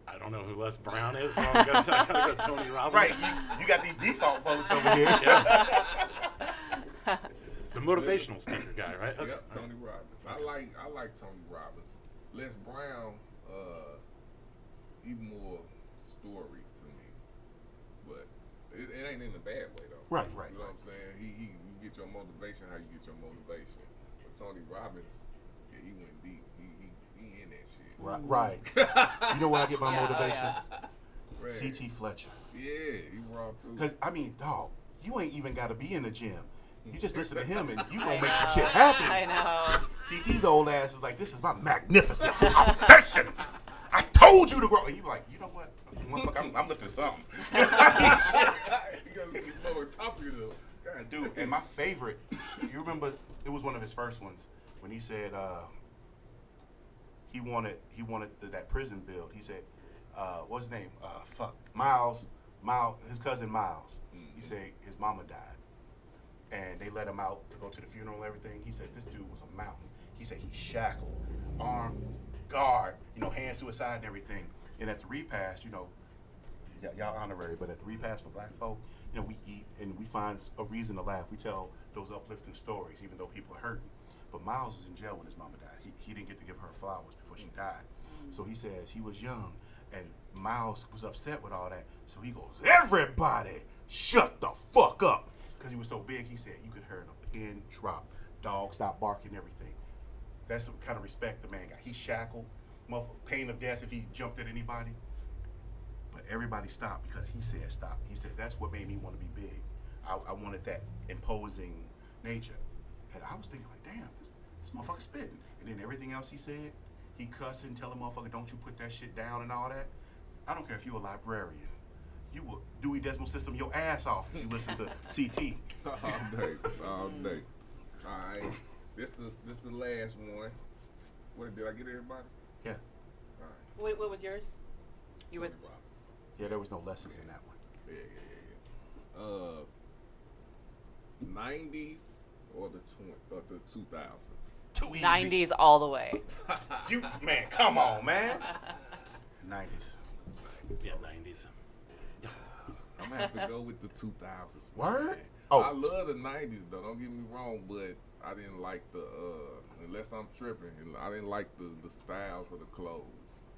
E: I don't know who Les Brown is, so I guess I gotta go Tony Robbins.
C: Right. You got these default votes over here.
E: The motivational speaker guy, right? Okay.
A: Yep, Tony Robbins. I like Tony Robbins. Les Brown, he more story to me, but it ain't in a bad way though.
C: Right.
A: You know what I'm saying? You get your motivation how you get your motivation. But Tony Robbins, yeah, he went deep. He in that shit.
C: Right. You know where I get my motivation?
A: Man.
C: C.T. Fletcher.
A: Yeah, he raw too.
C: Because, I mean, dog, you ain't even got to be in the gym. You just listen to him and you gonna make some shit happen.
D: I know.
C: CT's old ass is like, this is my magnificent obsession. I told you to grow. And you like, you know what? Motherfucker, I'm lifting something.
A: Because it's more tougher though.
C: God, dude, and my favorite, you remember, it was one of his first ones when he said he wanted that prison build. He said, what's his name? Miles, his cousin Miles. He said his mama died. And they let him out to go to the funeral and everything. He said this dude was a mountain. He said he's shackled, armed, guard, hands to his side and everything. And at the repast, y'all honorary, but at the repast for black folk, we eat and we find a reason to laugh. We tell those uplifting stories, even though people are hurting. But Miles was in jail when his mama died. He didn't get to give her flowers before she died. So he says he was young, and Miles was upset with all that. So he goes, everybody shut the fuck up. Because he was so big, he said you could hear a pin drop. Dogs stopped barking, everything. That's the kind of respect the man got. He's shackled, pain of death if he jumped at anybody. But everybody stopped because he said stop. He said that's what made me want to be big. I wanted that imposing nature. And I was thinking like, damn, this motherfucker spitting. And then everything else he said, he cussing, telling motherfucker, don't you put that shit down and all that. I don't care if you're a librarian. You will Dewey Decimal System your ass off if you listen to CT.
A: All day. All right. This the last one. What did I get everybody?
C: Yeah.
A: All right.
D: What was yours? You were.
A: Tony Robbins.
C: Yeah, there was no lessons in that one.
A: Yeah. 90s or the 2000s?
C: Too easy.
D: 90s all the way.
C: Man, come on, man. 90s.
E: Yeah, 90s.
A: I'm gonna have to go with the 2000s.
C: Word?
A: Man.
C: Oh.
A: I love the 90s though. Don't get me wrong, but I didn't like the unless I'm tripping. I didn't like the styles of the clothes.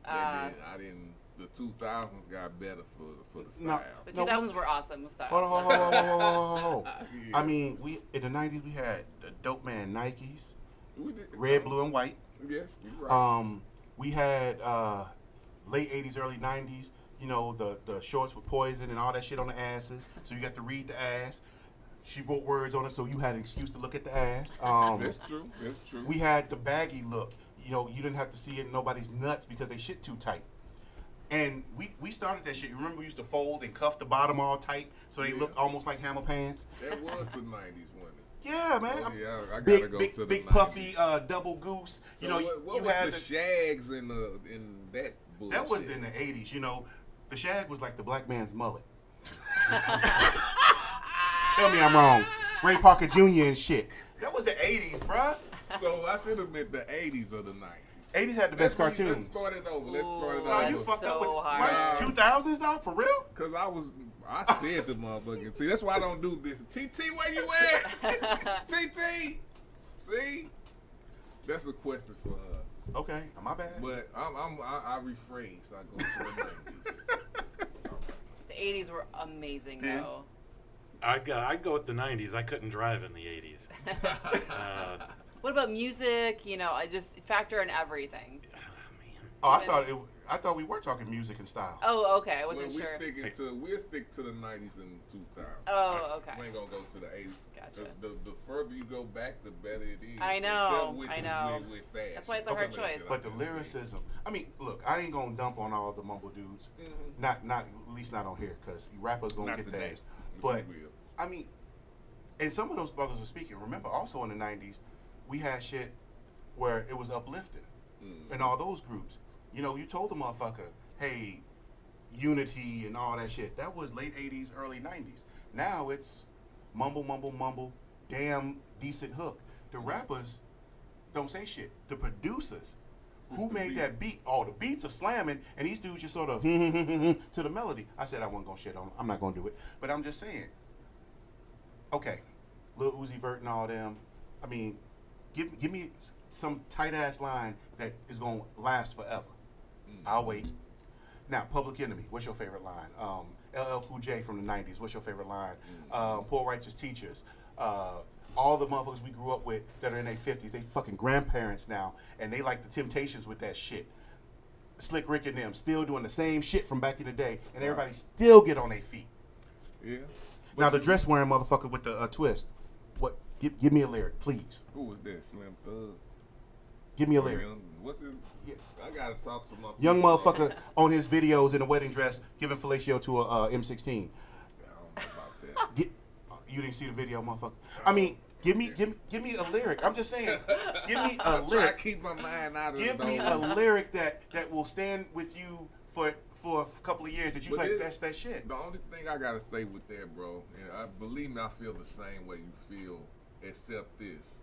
A: I didn't. The 2000s got better for the style.
D: The 2000s were awesome with style.
C: Hold.
A: Yeah.
C: I mean, in the 90s we had the Dope Man Nikes,
A: We did,
C: red, blue, and white.
A: Yes, you're right.
C: We had late 80s, early 90s. The shorts with poison and all that shit on the asses. So you got to read the ass. She wrote words on it, so you had an excuse to look at the ass.
A: That's true.
C: We had the baggy look. You didn't have to see it in nobody's nuts because they shit too tight. And we started that shit. You remember we used to fold and cuff the bottom all tight so they look almost like hammer pants?
A: That was the 90s, wasn't it?
C: Yeah, man.
A: Oh, yeah, I gotta go to the
C: big
A: 90s.
C: puffy double goose.
A: So what
C: you
A: was
C: had
A: the shags in that bullshit?
C: That was in the 80s. The shag was like the black man's mullet. Tell me I'm wrong. Ray Parker Jr. and shit. That was the 80s, bruh.
A: So I should have meant the 80s or the 90s.
C: 80s had the best cartoons.
A: Let's start it over.
C: No, you fucked up with
D: hard.
C: 2000s though, for real?
A: Cause I said the motherfucker. See, that's why I don't do this. TT, where you at? TT, see, that's a question for her.
C: Okay, my bad.
A: But I rephrase. I go to the 90s.
D: The 80s were amazing,
C: Yeah.
D: though.
E: I'd go with the 90s. I couldn't drive in the 80s.
D: What about music? I just factor in everything.
C: Oh, I thought we were talking music and style.
D: Oh, okay. I
A: Well,
D: wasn't sure.
A: we'll stick to the 90s and 2000s.
D: Oh, okay.
A: We ain't gonna go to the 80s.
D: Gotcha.
A: 'Cause the further you go back, the better it is.
D: I know,
A: Except
D: I know.
A: With fashion.
D: That's why it's a hard choice.
C: But the lyricism, I mean, look, I ain't gonna dump on all the mumble dudes. Not at least not on here, because rappers gonna
A: Not
C: get
A: today.
C: theirs. But
A: We will.
C: I mean, and some of those brothers are speaking. Remember, also in the 90s, we had shit where it was uplifting in all those groups. You told the motherfucker, hey, unity and all that shit. That was late 80s, early 90s. Now it's mumble, damn decent hook. The rappers don't say shit. The producers who made that beat, the beats are slamming, and these dudes just sort of to the melody. I said I wasn't going to shit on them. I'm not going to do it. But I'm just saying, okay, Lil Uzi Vert and all them, I mean, give me some tight-ass line that is going to last forever. I'll wait. Now, Public Enemy, what's your favorite line? LL Cool J from the 90s, what's your favorite line? Poor Righteous Teachers. All the motherfuckers we grew up with that are in their 50s, they fucking grandparents now, and they like the Temptations with that shit. Slick Rick and them still doing the same shit from back in the day, and everybody still get on their feet.
A: Yeah.
C: Now, the dress-wearing motherfucker with the twist, what? Give me a lyric, please.
A: Who was that? Slim Thug.
C: Give me a lyric.
A: What's his?
C: Yeah.
A: I gotta talk to my
C: Young
A: people.
C: motherfucker on his videos in a wedding dress giving fellatio to a M16.
A: I don't know about that.
C: Get, you didn't see the video, motherfucker. I mean, give me a lyric. I'm just saying, give me a
A: I'm trying to
C: lyric.
A: keep my mind out of
C: Give
A: it.
C: me a lyric that will stand with you for a couple of years. That you
A: But
C: like,
A: this-
C: that's that shit.
A: The only thing I gotta say with that, bro, and believe me, I feel the same way you feel, except this.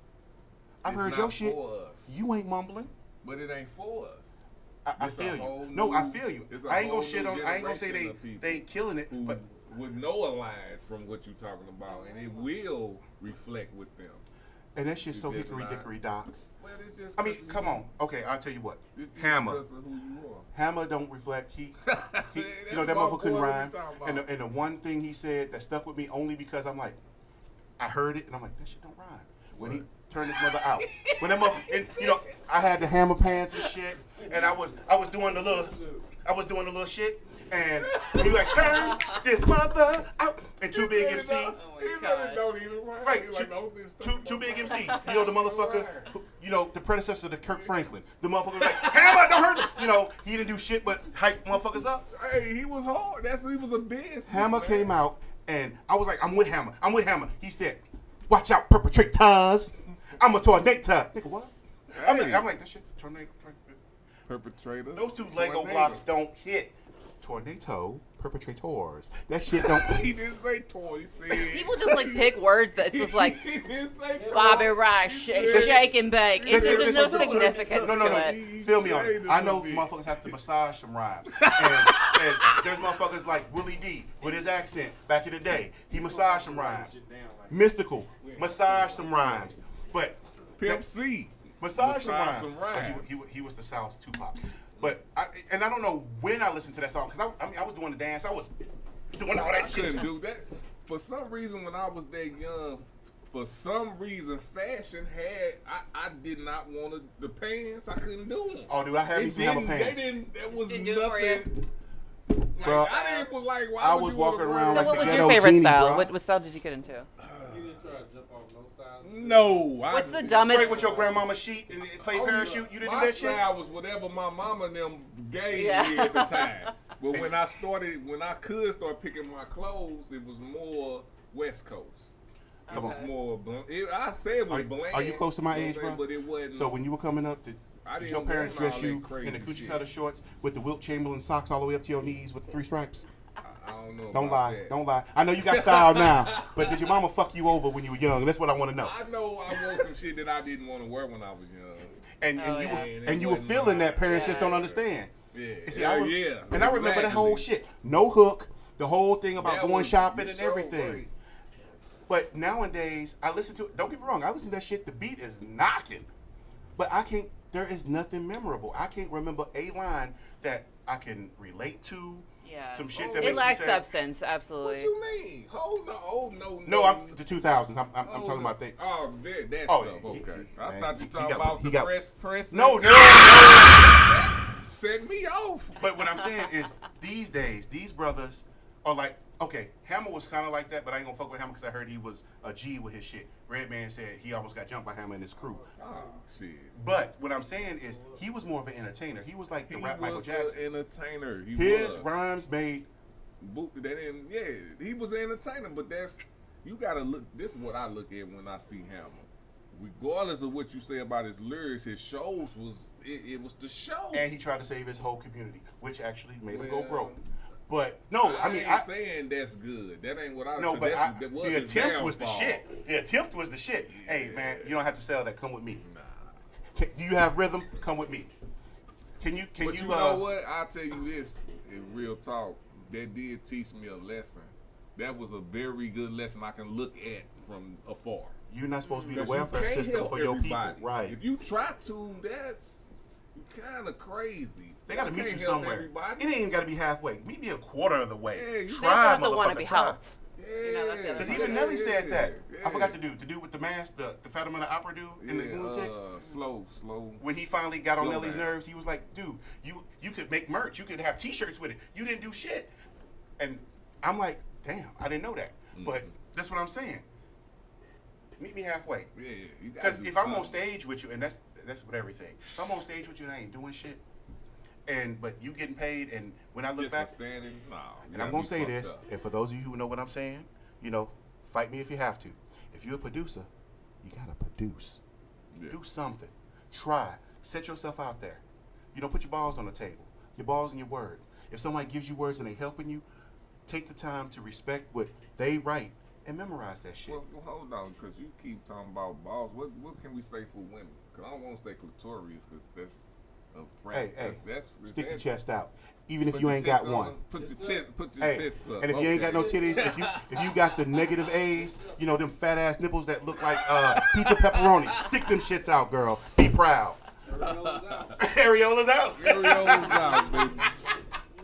C: I've
A: It's
C: heard
A: not
C: your shit.
A: for us.
C: You ain't mumbling.
A: But it ain't for us.
C: I
A: It's a
C: feel you.
A: whole
C: No, I
A: new-
C: feel you.
A: it's a
C: I ain't gonna
A: whole
C: shit
A: new
C: on. I ain't gonna say
A: generation of people
C: they killing it,
A: Who
C: but
A: would know a line from what you talking about, and it will reflect with them.
C: and that shit's so
A: It's just
C: hickory
A: not-
C: dickory doc.
A: Well, it's just
C: I mean,
A: 'cause
C: come
A: you-
C: on. Okay, I'll tell you what.
A: It's just
C: Hammer.
A: because of who you are.
C: Hammer don't reflect. He you know,
A: That's
C: that
A: my
C: motherfucker couldn't
A: boy, what
C: rhyme.
A: you talking
C: And
A: about?
C: the one thing he said that stuck with me only because I'm like, I heard it and I'm like, that shit don't rhyme. When he turned his mother out, when that mother, and you know, I had the Hammer pants and shit, and I was doing the little shit, and he like turn this mother out, and Too Big MC.
D: my
A: He said
D: gosh.
A: it don't even rhyme.
C: Right,
A: He's like, no, this
C: too
A: stuff
C: big
A: don't
C: MC.
A: rhyme.
C: You know the motherfucker, who, you know the predecessor to Kirk Franklin. The motherfucker was like, Hammer, don't hurt him. You know he didn't do shit but hype motherfuckers up.
A: Hey, he was hard. He was a business.
C: Hammer
A: man.
C: came out and I was like, I'm with Hammer. I'm with Hammer. He said, watch out, perpetrators. I'm a tornado. Nigga, what? I'm like, that shit, tornado.
A: Perpetrator.
C: Those two Lego
A: Tornado.
C: blocks don't hit. Tornado, perpetrators. That shit don't.
A: He didn't say toy. He said.
D: People just like pick words that's just like
A: He didn't say toy.
D: Bobby Rice,
A: He
D: shake,
A: said-
D: and bake. It just there's no significance
C: No.
D: to it.
C: Feel me on it.
A: Shaded
C: I
A: a
C: know
A: little bit.
C: motherfuckers have to massage some rhymes. And there's motherfuckers like Willie D with his accent back in the day. He massaged some rhymes. Mystical, massage some rhymes. But
A: Pimp C.
C: massage some
A: Massage
C: rhymes.
A: some rhymes.
C: But he was the South's Tupac. But I don't know when I listened to that song because I was doing the dance. I was doing all
A: I
C: that shit.
A: couldn't do that. For some reason, when I was that young, for some reason, fashion had. I did not want the pants. I couldn't do them.
C: Oh, dude, I had me some Hammer pants.
A: They didn't. That was
D: Didn't do it for you?
A: nothing. Like,
C: Bro,
A: I didn't was like. Why
C: I
A: would
C: was
A: you wanna
C: walking
A: wear
C: around
D: So
C: like
D: what
C: the
D: was
C: ghetto
D: your favorite
C: genie,
D: style?
C: bro.
D: What style did you get into?
I: You didn't try to jump off no side.
A: No.
D: What's the dumbest?
C: Wait, with your grandmama's sheet and play parachute? You didn't do
A: my
C: that shit?
A: style was whatever my mama and them gave
D: Yeah.
A: me at the time. But when I could start picking my clothes, it was more West Coast. It was more blunt. I say it was bland.
C: Are you close to my
A: you know
C: age,
A: what I'm
C: bro?
A: saying? But it wasn't.
C: So when you were coming up,
A: I
C: did
A: didn't
C: your parents
A: want all
C: dress
A: that
C: you
A: crazy
C: in the coochie
A: shit.
C: cutter shorts with the Wilt Chamberlain socks all the way up to your knees with the 3 stripes?
A: I don't know.
C: Don't
A: about
C: lie.
A: that.
C: Don't lie. I know you got style now, but did your mama fuck you over when you were young? That's what I want to know.
A: I know I wore some shit that I didn't want to wear when I was young.
C: And
D: Oh,
C: you
D: yeah.
C: were and you were feeling that parents just don't
D: Yeah.
C: understand.
A: Yeah.
C: You see,
A: yeah.
C: And I remember that whole shit. No hook. The whole thing about
A: That
C: going
A: was
C: shopping and
A: so
C: everything.
A: great.
C: But nowadays, I listen to it. Don't get me wrong. I listen to that shit. The beat is knocking. But I can't. There is nothing memorable. I can't remember a line that I can relate to.
D: Yeah.
C: Some shit that
D: It
C: makes
D: lacks
C: me sad.
D: substance, absolutely.
A: What you mean? No.
C: No, I'm the 2000s. I'm talking about that.
A: Oh, that
C: Oh,
A: stuff.
C: he-
A: Okay.
C: he-
A: I
C: man,
A: thought you
C: he
A: talking
C: got-
A: about
C: he
A: the
C: got-
A: Fresh Prince.
C: No.
A: That set me off.
C: But what I'm saying is, these days, these brothers are like, okay, Hammer was kind of like that, but I ain't gonna fuck with Hammer because I heard he was a G with his shit. Redman said he almost got jumped by Hammer and his crew.
A: Oh shit.
C: But what I'm saying is, he was more of an entertainer. He was like the
A: He
C: rap Michael
A: was
C: Jackson.
A: an entertainer. He
C: His
A: was.
C: rhymes made.
A: He was an entertainer, but you gotta look. This is what I look at when I see Hammer. Regardless of what you say about his lyrics, his shows it was the show.
C: And he tried to save his whole community, which actually made him go
A: Well,
C: broke. But no, I mean,
A: ain't saying that's good. That ain't what I.
C: no, but
A: that was
C: the
A: his
C: attempt was the
A: downfall.
C: shit. The attempt was the shit. Hey man, you don't have to sell that. Come with me.
A: Nah.
C: Do you have rhythm? Come with me. Can you?
A: But you know what? I'll tell you this in real talk. That did teach me a lesson. That was a very good lesson I can look at from afar.
C: You're not supposed to be the
A: 'Cause you
C: welfare
A: can't
C: system
A: help
C: for your
A: everybody.
C: people, right?
A: If you try to, that's kind of crazy.
C: They gotta meet
A: can't
C: you
A: help
C: somewhere.
A: everybody.
C: It ain't even gotta be halfway. Meet me a quarter of the way.
A: Yeah, you
D: They
C: Try,
D: have to want to
C: motherfucker,
D: be
C: try.
D: helped. You know, that's the other
C: Because
D: part.
C: even Nelly said that.
A: Yeah.
C: I forgot the dude with the mask, the Fat Man of Opera dude in the Lunatics.
A: Slow.
C: When he finally got on
A: Slow
C: Nelly's
A: down.
C: nerves, he was like, dude, you could make merch. You could have T-shirts with it. You didn't do shit. And I'm like, damn, I didn't know that. But that's what I'm saying. Meet me halfway.
A: Yeah, you gotta
C: Because
A: do
C: if I'm on
A: something.
C: stage with you, and that's That's with everything. If I'm on stage with you and I ain't doing shit, but you getting paid, and when I look
A: Just
C: back,
A: for standing, no.
C: and I'm gonna say this, and for those of you who know what I'm saying, fight me if you have to. If you're a producer, you gotta produce.
A: Yeah.
C: Do something. Try. Set yourself out there. Put your balls on the table. Your balls and your word. If somebody gives you words and they helping you, take the time to respect what they write and memorize that shit.
A: Well, hold on, because you keep talking about balls. What can we say for women? Because I don't want to say clitoris, because that's a friend.
C: Hey, stick your chest out. Even if
A: Put
C: you
A: your
C: ain't got
A: tits
C: one.
A: on, put your tits up.
C: And if you ain't got no titties, if you got the negative A's, them fat ass nipples that look like pizza pepperoni, stick them shits out, girl. Be proud.
I: Areola's out.
C: Areola's out.
A: Areola's out, baby.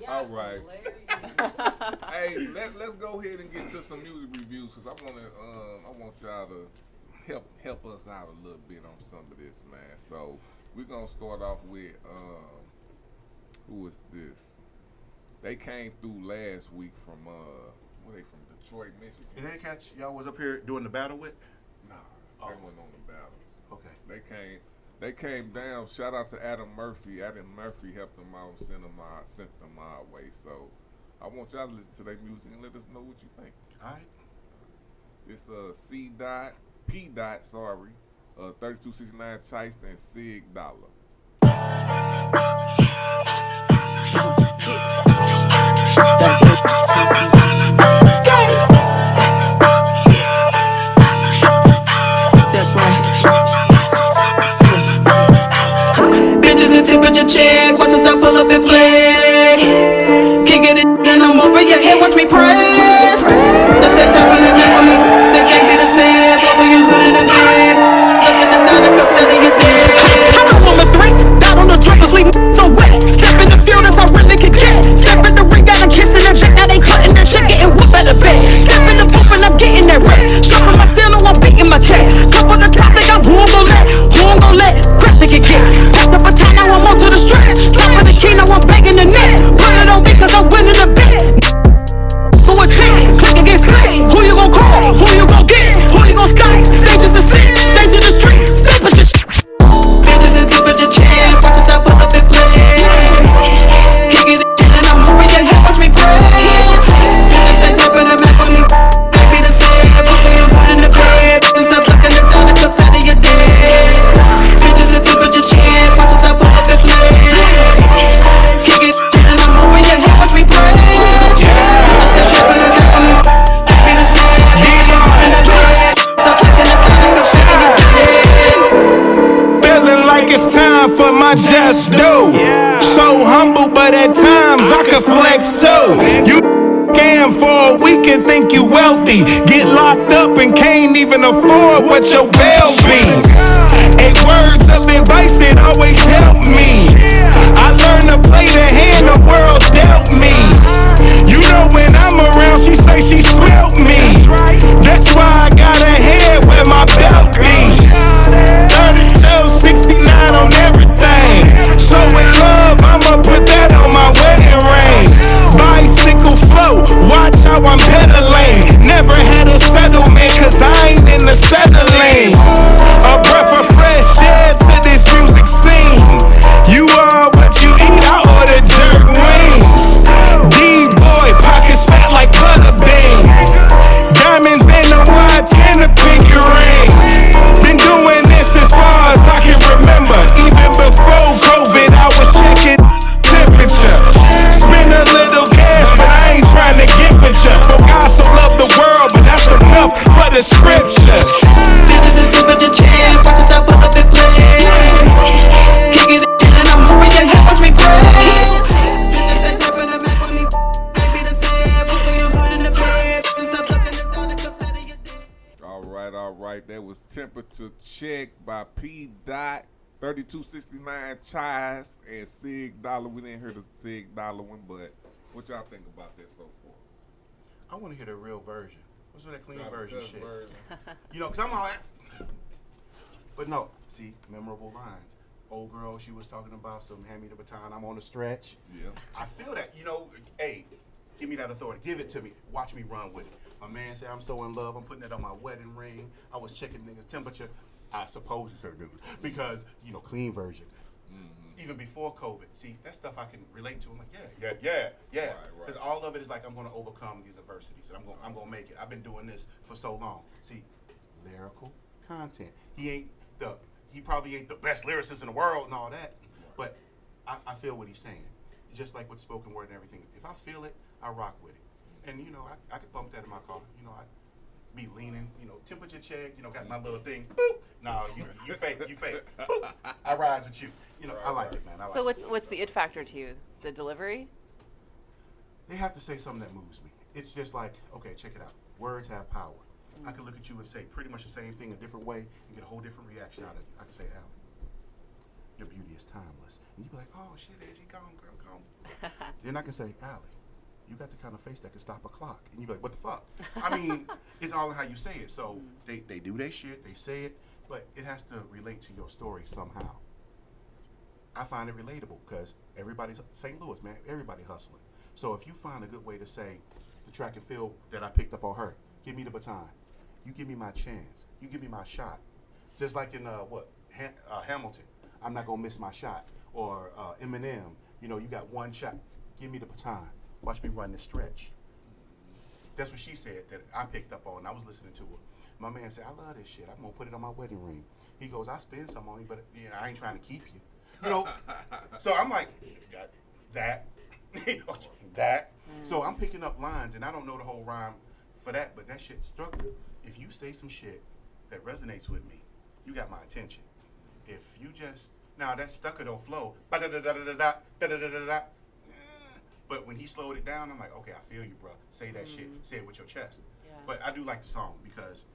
A: All right. Hey, let's go ahead and get to some music reviews, because I want y'all to help us out a little bit on some of this, man. So we're gonna start off with who is this? They came through last week from where they from? Detroit, Michigan.
C: Did they catch y'all was up here doing the battle with?
A: Nah, they went on the battles.
C: Okay.
A: They came down. Shout out to Adam Murphy. Adam Murphy helped them out, sent them our way. So I want y'all to listen to their music and let us know what you think.
C: All right.
A: It's P. 3269 Chice and Sig Dollar.
B: That's right. Bitches and temperature check, watch us pull up and flex. Can't get it, and I'm over your head, watch me press. That's that time when the night on me, that can't be the same. Over your hood in the bed, look at the thought that comes out of your dead. I'm a woman 3, died on the drink, sleep so wet. Step in the field, that's how really can get. Step in the ring, got a kiss in the dick, now they cutting the chicken and whoop at the bed. Step in the booth and I'm getting that red. Sharpen my steel, no, I'm beating my chest. Cup on the top, they got who I'm gon' let, crap they can get. Pass the baton, now I'm on to the stretch. Top of the key, now I'm banging the net. Put it on me, cause I'm winning the bet. Go a check, click against click. Who you gon' call? Who you gon' get? Who you gon' Skype? Stage is the stick, stage in the street. Step at your shit. Bitches and temperature check, watch it pull up and play. Kick it in and I'm moving your head, watch me press. Bitches stay tapping the map on me. Baby the same, put your foot in the bed. Bitches stop looking at the cups out of your dead. Bitches and temperature check, watch it pull up and play. Kick it in and I'm moving your head, watch me press. Bitches stay tapping the map on me. Baby the same, put your foot in the bed. Stop looking at the cups out of your dead.
J: Feeling like it's time for my just due. So humble, but at times I can flex too. You scam for a week and think you wealthy. Get locked up and can't even afford what your bail be. A words of advice that always help me. I learned to play the hand the world dealt me. You know when I'm around, she say she smelt me. That's why I got a head where my belt be. 32, 69 on everything. So in love, I'ma put that on my wedding ring. Bicycle flow, watch how I'm pedaling. Never had a settlement, cause I ain't in the settling. A breath of fresh air to this music scene. You are what you eat, I order jerk wings. D-boy, pockets fat like butterbean. Diamonds in the watch and the pinky ring. Been doing this as far as I can remember. Even before COVID, I was checking temperature. Spend a little cash, but I ain't trying to get with ya. For God so loved the world, but that's enough for the scriptures. Bitches and temperature check, watch it pull up and play. Kick it in and I'm moving your head, watch me press. Bitches stay tapping the map on me. Baby the same, put your hood in the bed. Bitches stop looking at the cups out of your dick.
A: All right. That was Temperature Check by P. 3269 Chice and Sig Dollar. We didn't hear the Sig Dollar one, but what y'all think about that so far?
C: I want to hear the real version. What's with that clean
A: Not the
C: version
A: best
C: shit?
A: version.
C: Cause I'm all that. But no, see, memorable lines. Old girl, she was talking about some hand me the baton, I'm on the stretch.
A: Yeah.
C: I feel that, hey, give me that authority. Give it to me. Watch me run with it. My man said, I'm so in love. I'm putting it on my wedding ring. I was checking niggas' temperature. I suppose it's her dude because clean version. Even before COVID, see that stuff I can relate to. I'm like, yeah. Because all of it is like I'm going to overcome these adversities, and I'm going to make it. I've been doing this for so long. See, lyrical content. He probably ain't the best lyricist in the world and all that, but I feel what he's saying. Just like with spoken word and everything. If I feel it, I rock with it. And I could bump that in my car. I be leaning, temperature check, got my little thing. Boop. No, you fake. Boop. I rides with you. I like it, man.
D: So what's the it factor to you? The delivery?
C: They have to say something that moves me. It's just like, okay, check it out. Words have power. I can look at you and say pretty much the same thing a different way and get a whole different reaction out of you. I can say, Allie, your beauty is timeless. And you be like, oh shit, Angie, come, girl, come. Then I can say, Allie, you got the kind of face that can stop a clock. And you be like, what the fuck? I mean, it's all in how you say it. So they do their shit, they say it, but it has to relate to your story somehow. I find it relatable because everybody's, St. Louis, man, everybody hustling. So if you find a good way to say the track and field that I picked up on her, give me the baton. You give me my chance. You give me my shot. Just like in, Hamilton, I'm not going to miss my shot. Or Eminem, you got one shot. Give me the baton. Watch me run this stretch. That's what she said that I picked up on. I was listening to her. My man said, I love this shit. I'm going to put it on my wedding ring. He goes, I spend some on you, but I ain't trying to keep you. So I'm like, that. that. So I'm picking up lines, and I don't know the whole rhyme for that, but that shit struck me. If you say some shit that resonates with me, you got my attention. If you just, now that staccato flow, ba-da-da-da-da-da-da, but when he slowed it down, I'm like, okay, I feel you, bro. Say that shit. Say it with your chest. Yeah. But I do like the song because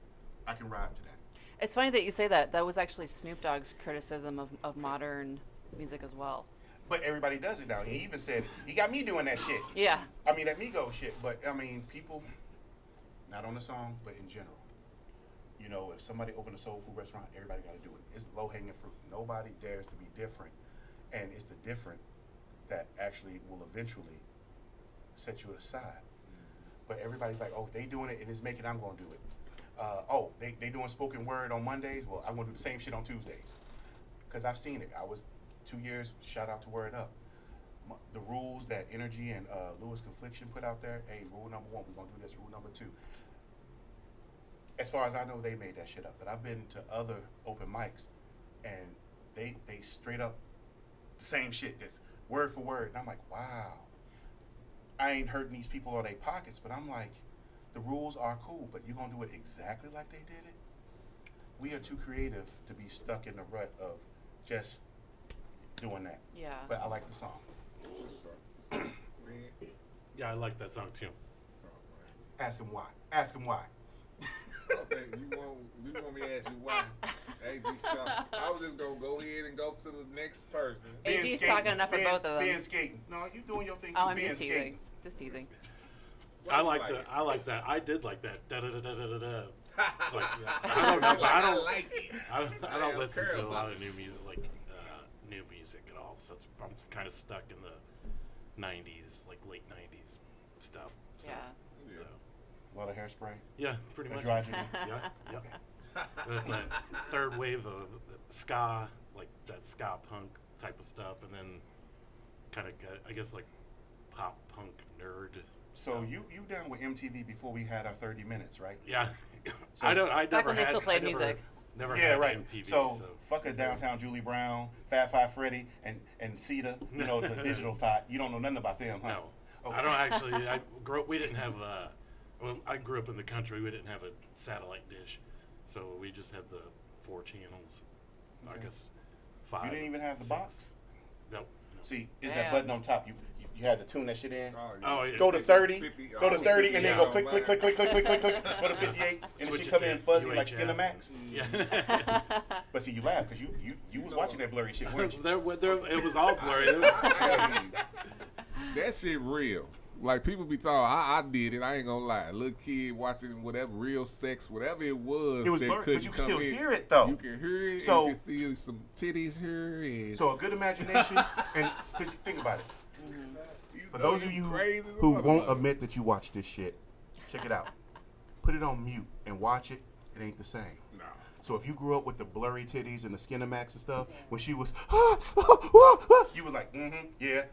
C: I can ride to that.
D: It's funny that you say that. That was actually Snoop Dogg's criticism of modern music as well.
C: But everybody does it now. He even said, he got me doing that shit.
D: Yeah.
C: I mean, that Migos shit. But, I mean, people, not on the song, but in general. If somebody opened a soul food restaurant, everybody got to do it. It's low-hanging fruit. Nobody dares to be different. And it's the different that actually will eventually set you aside. But everybody's like, oh, they doing it and it's making, I'm going to do it. They doing spoken word on Mondays. Well, I'm going to do the same shit on Tuesdays. Because I've seen it. I was 2 years, shout out to Word Up. The rules that Energy and Lewis Confliction put out there, hey, rule number 1, we're going to do this. Rule number 2. As far as I know, they made that shit up. But I've been to other open mics, and they straight up the same shit. That's word for word. And I'm like, wow. I ain't hurting these people or their pockets, but I'm like, the rules are cool, but you're going to do it exactly like they did it? We are too creative to be stuck in the rut of just doing that.
D: Yeah.
C: But I like the song.
E: Yeah, I like that song too.
C: Ask him why. Ask him why.
A: Okay, you want me to ask you why? AGShaw. I was just gonna go ahead and go to the next person.
D: AG's talking enough for both of them.
C: Being skating. No, you doing your thing.
D: Oh, I'm
C: being
D: just teasing.
C: skating.
D: Just teasing.
E: I like that. I did like that. Da da da da da da. Like, I don't know, but I don't
A: like it.
E: I don't listen to a lot of new music, new music at all. So I'm kind of stuck in the '90s, like late '90s stuff. So,
D: Yeah.
C: A lot of hairspray.
E: Yeah, pretty much.
C: Androgyny.
E: Yeah. The third wave of ska, like that ska punk type of stuff, and then kind of, I guess, like pop punk nerd.
C: So
E: stuff.
C: you down with MTV before we had our 30 minutes, right?
E: Yeah.
C: So
E: I never
D: Back when they
E: had,
D: still played
E: I never,
D: music.
E: Never
C: Yeah,
E: had
C: right.
E: MTV.
C: So fuck a Downtown Julie Brown, Fat Five Freddy, and Cedar. The digital side. You don't know nothing about them, huh?
E: No,
C: Okay.
E: I don't actually. We didn't have. Well, I grew up in the country. We didn't have a satellite dish, so we just had the 4 channels.
C: Okay.
E: I guess 5.
C: You didn't even have the
E: 6.
C: box?
E: No.
C: See, is
D: Damn.
C: that button on top? You had to tune that shit in.
E: Oh, yeah.
C: Go to 30,
A: 50,
C: go to 30, and then go
A: yeah.
C: click, click, click, click, click, click, click, click. Go to 58, and then
E: Switch
C: she
E: it
C: come
E: to
C: in fuzzy like
E: UHF.
C: Skinamax.
E: Yeah.
C: But see, you laugh because you was watching that blurry shit, weren't you?
E: It was all blurry.
A: That shit real. Like people be talking, I did it. I ain't gonna lie. Little kid watching whatever real sex, whatever it was.
C: It was
A: that
C: blurry,
A: couldn't
C: but you can
A: come
C: still
A: in.
C: hear it though.
A: You can hear it.
C: So-
A: you can see some titties here. And
C: So a good imagination, and because you think about it. For
A: know
C: those of you
A: crazy as a
C: who won't
A: motherfucker.
C: admit that you watch this shit, check it out. Put it on mute and watch it. It ain't the same.
A: Nah.
C: So if you grew up with the blurry titties and the Skinamax and stuff, when she was, you were like, yeah,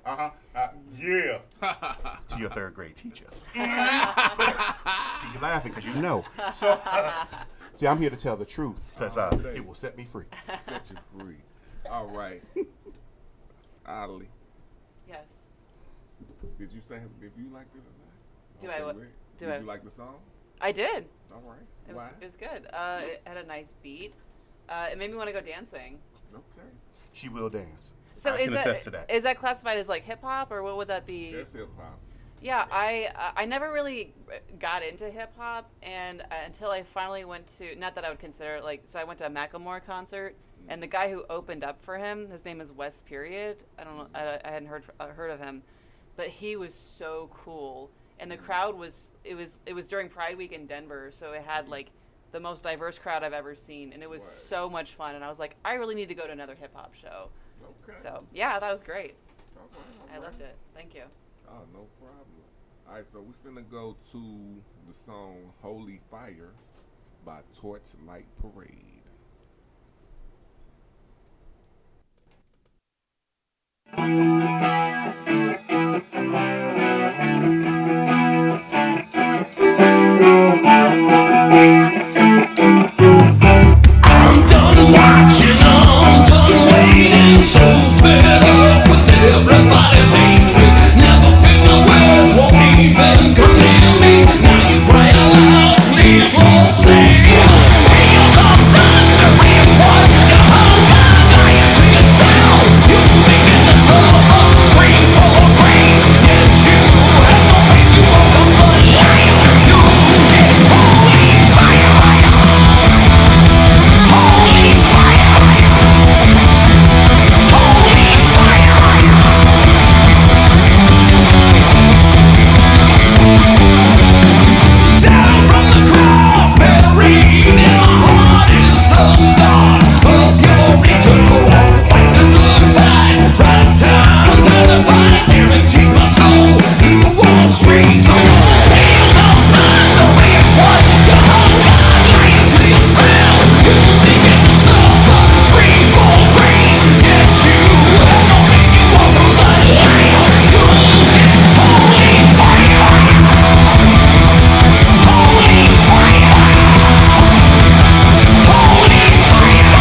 C: yeah, to your third grade teacher. See, you're laughing because you know. So, see, I'm here to tell the truth because it will set me free.
A: Set you free. All right. Ollie,
D: Yes.
A: did you say if you liked it or not?
D: Do I what?
A: Rick.
D: Do
A: Did
D: I?
A: you like the song?
D: I did.
A: All right.
D: It
A: Why?
D: was good. It had a nice beat. It made me want to go dancing.
A: Okay.
C: She will dance.
D: So
C: I can attest to that.
D: Is that classified as like hip hop, or what would that be?
A: That's hip hop.
D: Yeah, I never really got into hip hop, and until I finally went to, not that I would consider it like, so I went to a Macklemore concert, and the guy who opened up for him, his name is West Period. I don't know, I hadn't heard of him, but he was so cool, and the crowd was during Pride Week in Denver, so it had like the most diverse crowd I've ever seen, and it was so much fun, and I was like, I really need to go to another hip hop show.
A: Okay.
D: So yeah, that was great.
A: All right.
D: I loved it. Thank you.
A: Oh, no problem. All right, so we finna go to the song Holy Fire by Torchlight Parade.
B: I'm done watching, I'm done waiting, so fed up with everybody's hatred. Never feel my words, won't even come near me. Now you cry out loud, please Lord save. Wheels of thunder is what you hung on, lying to yourself. You think in the summer, scream for grace. Yet you have no faith, you woke up a liar. You get holy fire. Holy fire! Holy fire! Down from the cross, buried in my heart is the start of your return. Fight the good fight, right time to fight. Guarantees my soul to walk streets of gold. Wheels of thunder is what you hung on, lying to yourself. You think it suffer, scream for grace. Yet you have no faith, you walk on the line. You get holy fire. Holy fire. Holy fire.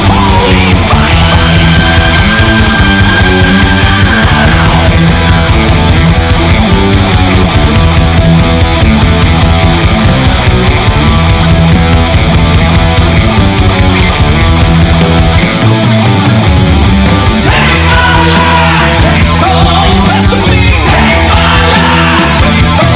B: Holy fire. Take my life, take the rest of me. Take my life, take the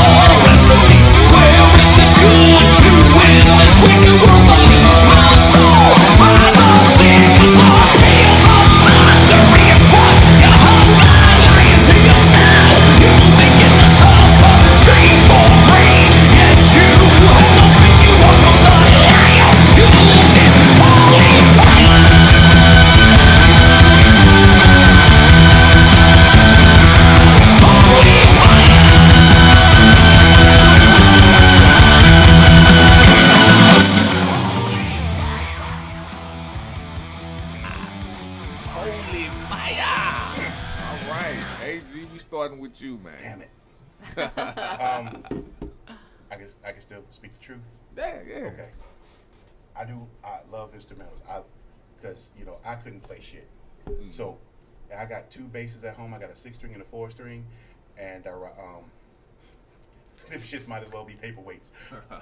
B: rest of me. Well, this is good to win this wicked world. I lose my soul by the sinner's law. Wheels of thunder is what you hung on, lying to yourself. You begin to suffer, scream for grace. Yet you have no faith, you walk on the line. You get holy fire.
H: Holy fire!
A: All right, AG, we starting with you, man.
C: Damn it. I can still speak the truth.
A: Yeah, yeah.
C: Okay. I love instrumentals. Because I couldn't play shit. So I got two basses at home. I got a 6-string and a 4-string, and them shits might as well be paperweights.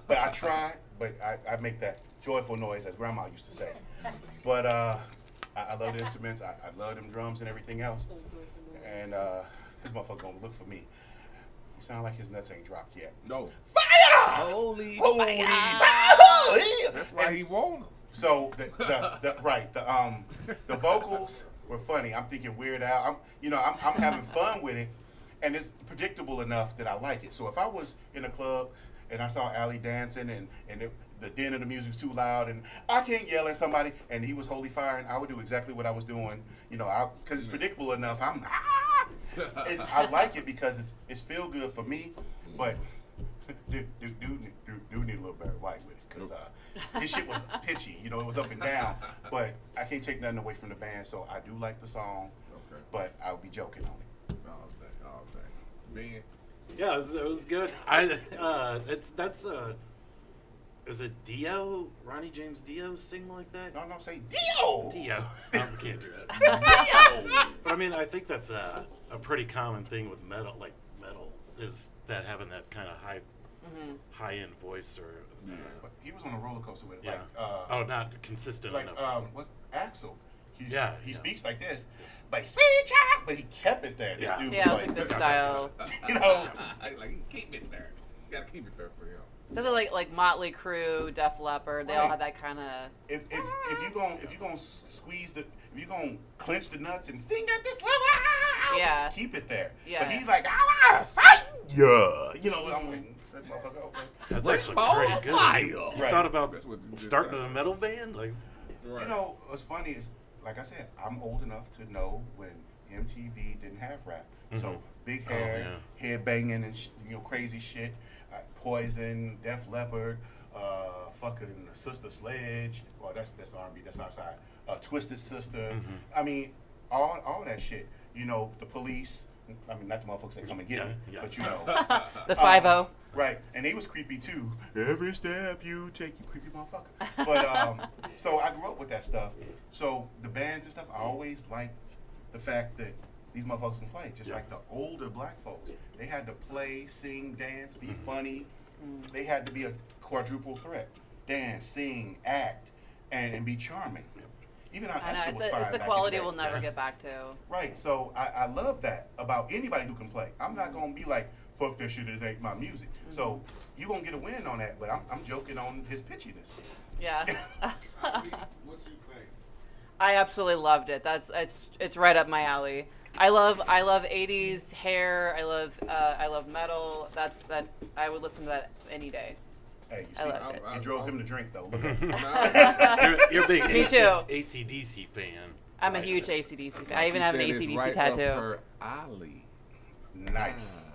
C: But I try. But I make that joyful noise, as Grandma used to say. But I love the instruments. I love them drums and everything else. And this motherfucker gonna look for me. He sound like his nuts ain't dropped yet.
A: No.
C: Fire!
A: Holy
C: Holy
A: fire!
C: fire!
A: That's why he won him.
C: So the vocals were funny. I'm thinking Weird Al. I'm having fun with it, and it's predictable enough that I like it. So if I was in a club and I saw Allie dancing and the din of the music's too loud and I can't yell at somebody and he was holy firing, I would do exactly what I was doing. Because it's predictable enough. And I like it because it's feel good for me, but do need a little Barry White with it because his shit was pitchy. You know, it was up and down. But I can't take nothing away from the band, so I do like the song.
A: Okay.
C: But I'll be joking on it.
A: All day. Ben.
E: Yeah, it was good. Is it Dio? Ronnie James Dio sing like that?
C: No, say Dio.
E: Dio. I can't do that. Dio. But I mean, I think that's a pretty common thing with metal. Like metal is that having that kind of high end voice or.
C: But he was on a roller coaster with it.
E: Yeah.
C: Like,
E: not consistent
C: like
E: enough.
C: what Axel. He speaks like this, like sweet child, but he kept it there. This dude
D: Yeah,
C: was
D: it's like this style.
C: You know,
A: like keep it there. You gotta keep it there for him.
D: Something like Motley Crue, Def Leppard, they all have that kind of.
C: if you gonna squeeze the, if you gonna clench the nuts and sing at this level,
D: Yeah.
C: keep it there.
D: Yeah.
C: But he's like, I wanna fight ya. You know, I'm like, that motherfucker, okay.
E: That's actually pretty good. You
C: Right.
E: thought about
A: That's what you just
E: starting
A: said.
E: a metal band? Like,
A: Right.
C: You know, what's funny is, like I said, I'm old enough to know when MTV didn't have rap. So big hair, head banging and crazy shit. Poison, Def Leppard, fucking Sister Sledge. Well, that's R&B. That's our side. Twisted Sister. I mean, all that shit. You know, the Police. I mean, not the motherfuckers that come and get me, but you know.
D: The 5-0.
C: Right, and they was creepy too. Every step you take, you creepy motherfucker. But so I grew up with that stuff. So the bands and stuff, I always liked the fact that these motherfuckers can play, just like the older black folks. They had to play, sing, dance, be funny. They had to be a quadruple threat: dance, sing, act, and be charming. Even our
D: I know,
C: Esther was fine
D: it's a
C: back
D: quality
C: in the
D: we'll
C: day.
D: never get back to.
C: Right, so I love that about anybody who can play. I'm not gonna be like, fuck that shit, it ain't my music. So you gonna get a win on that, but I'm joking on his pitchiness.
D: Yeah.
A: What you think?
D: I absolutely loved it. It's right up my alley. I love 80s hair. I love metal. I would listen to that any day.
C: Hey, you
D: I
C: see,
D: loved it.
C: it drove him to drink though. Look at
E: you're a big
D: Me too.
E: AC/DC fan.
D: I'm a huge AC/DC fan. I even have an AC/DC tattoo.
A: Her alley.
C: Nice.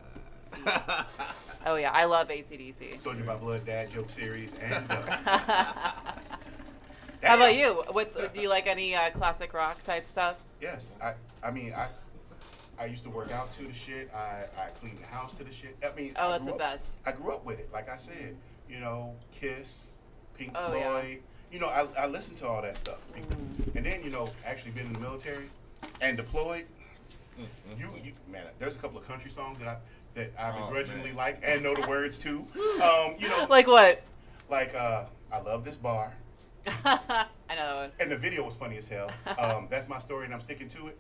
D: Oh yeah, I love AC/DC.
C: Soldier by Blood Dad Joke Series and
D: How about you? Do you like any classic rock type stuff?
C: Yes, I mean I used to work out to the shit. I cleaned the house to the shit. I mean,
D: Oh, that's the best.
C: I grew up with it. Like I said, you know, Kiss, Pink
D: Oh,
C: Floyd.
D: yeah.
C: You know, I listened to all that stuff. And then, you know, actually been in the military and deployed. You man, there's a couple of country songs that I begrudgingly like and know the words to. You know,
D: Like what?
C: like I love this bar.
D: I know that one.
C: And the video was funny as hell. That's my story, and I'm sticking to it.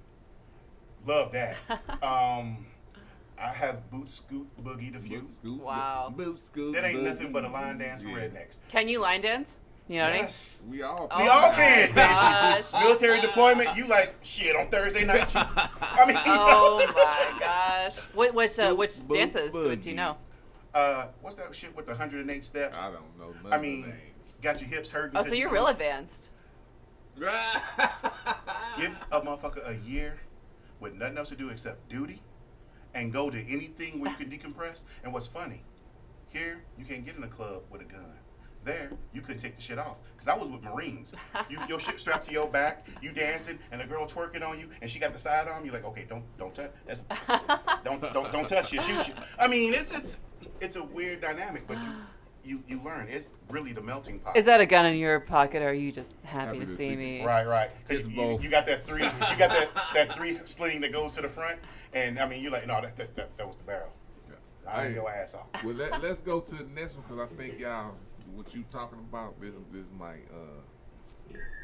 C: Love that. I have Boot Scoot Boogie the Few.
D: Wow.
A: Boot scoot.
C: That ain't nothing but a line dance for rednecks.
D: Can you line dance? You know what I mean?
C: Yes,
A: We all.
C: we all can.
D: gosh.
C: Military deployment, you like shit on Thursday night. I mean,
D: Oh my gosh. Which
A: Boot
D: dances
A: boogie.
D: do you know?
C: what's that shit with the 108 steps?
A: I don't know. None
C: I
A: of the
C: mean,
A: names.
C: got your hips hurting.
D: Oh, so you're real advanced.
C: Give a motherfucker a year with nothing else to do except duty and go to anything where you can decompress. And what's funny, here, you can't get in a club with a gun. There, you couldn't take the shit off. Because I was with Marines. Your shit strapped to your back, you dancing, and the girl twerking on you, and she got the sidearm. You're like, okay, don't touch. Don't touch you, shoot you. I mean, it's a weird dynamic, but you learn. It's really the melting pot.
D: Is that a gun in your pocket, or are you just happy to see me?
C: Right.
A: It's
C: Because
A: both.
C: you got that three. You got that three sling that goes to the front, and I mean, you're like, no, that was the barrel. I
A: Hey.
C: your ass off.
A: Well, let's go to the next one because I think y'all, what you talking about, this might,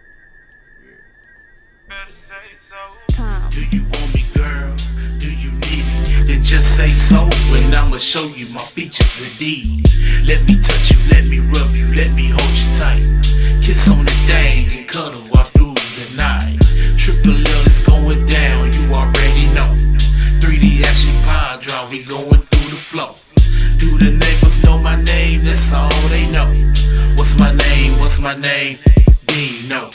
A: yeah.
B: Do you want me, girl? Do you need me? Then just say so, and I'ma show you my features indeed. Let me touch you, let me rub you, let me hold you tight. Kiss on the dang and cuddle while through the night. Triple L is going down, you already know. 3D action power draw, we going through the flow. Do the neighbors know my name? That's all they know. What's my name? What's my name? Dino.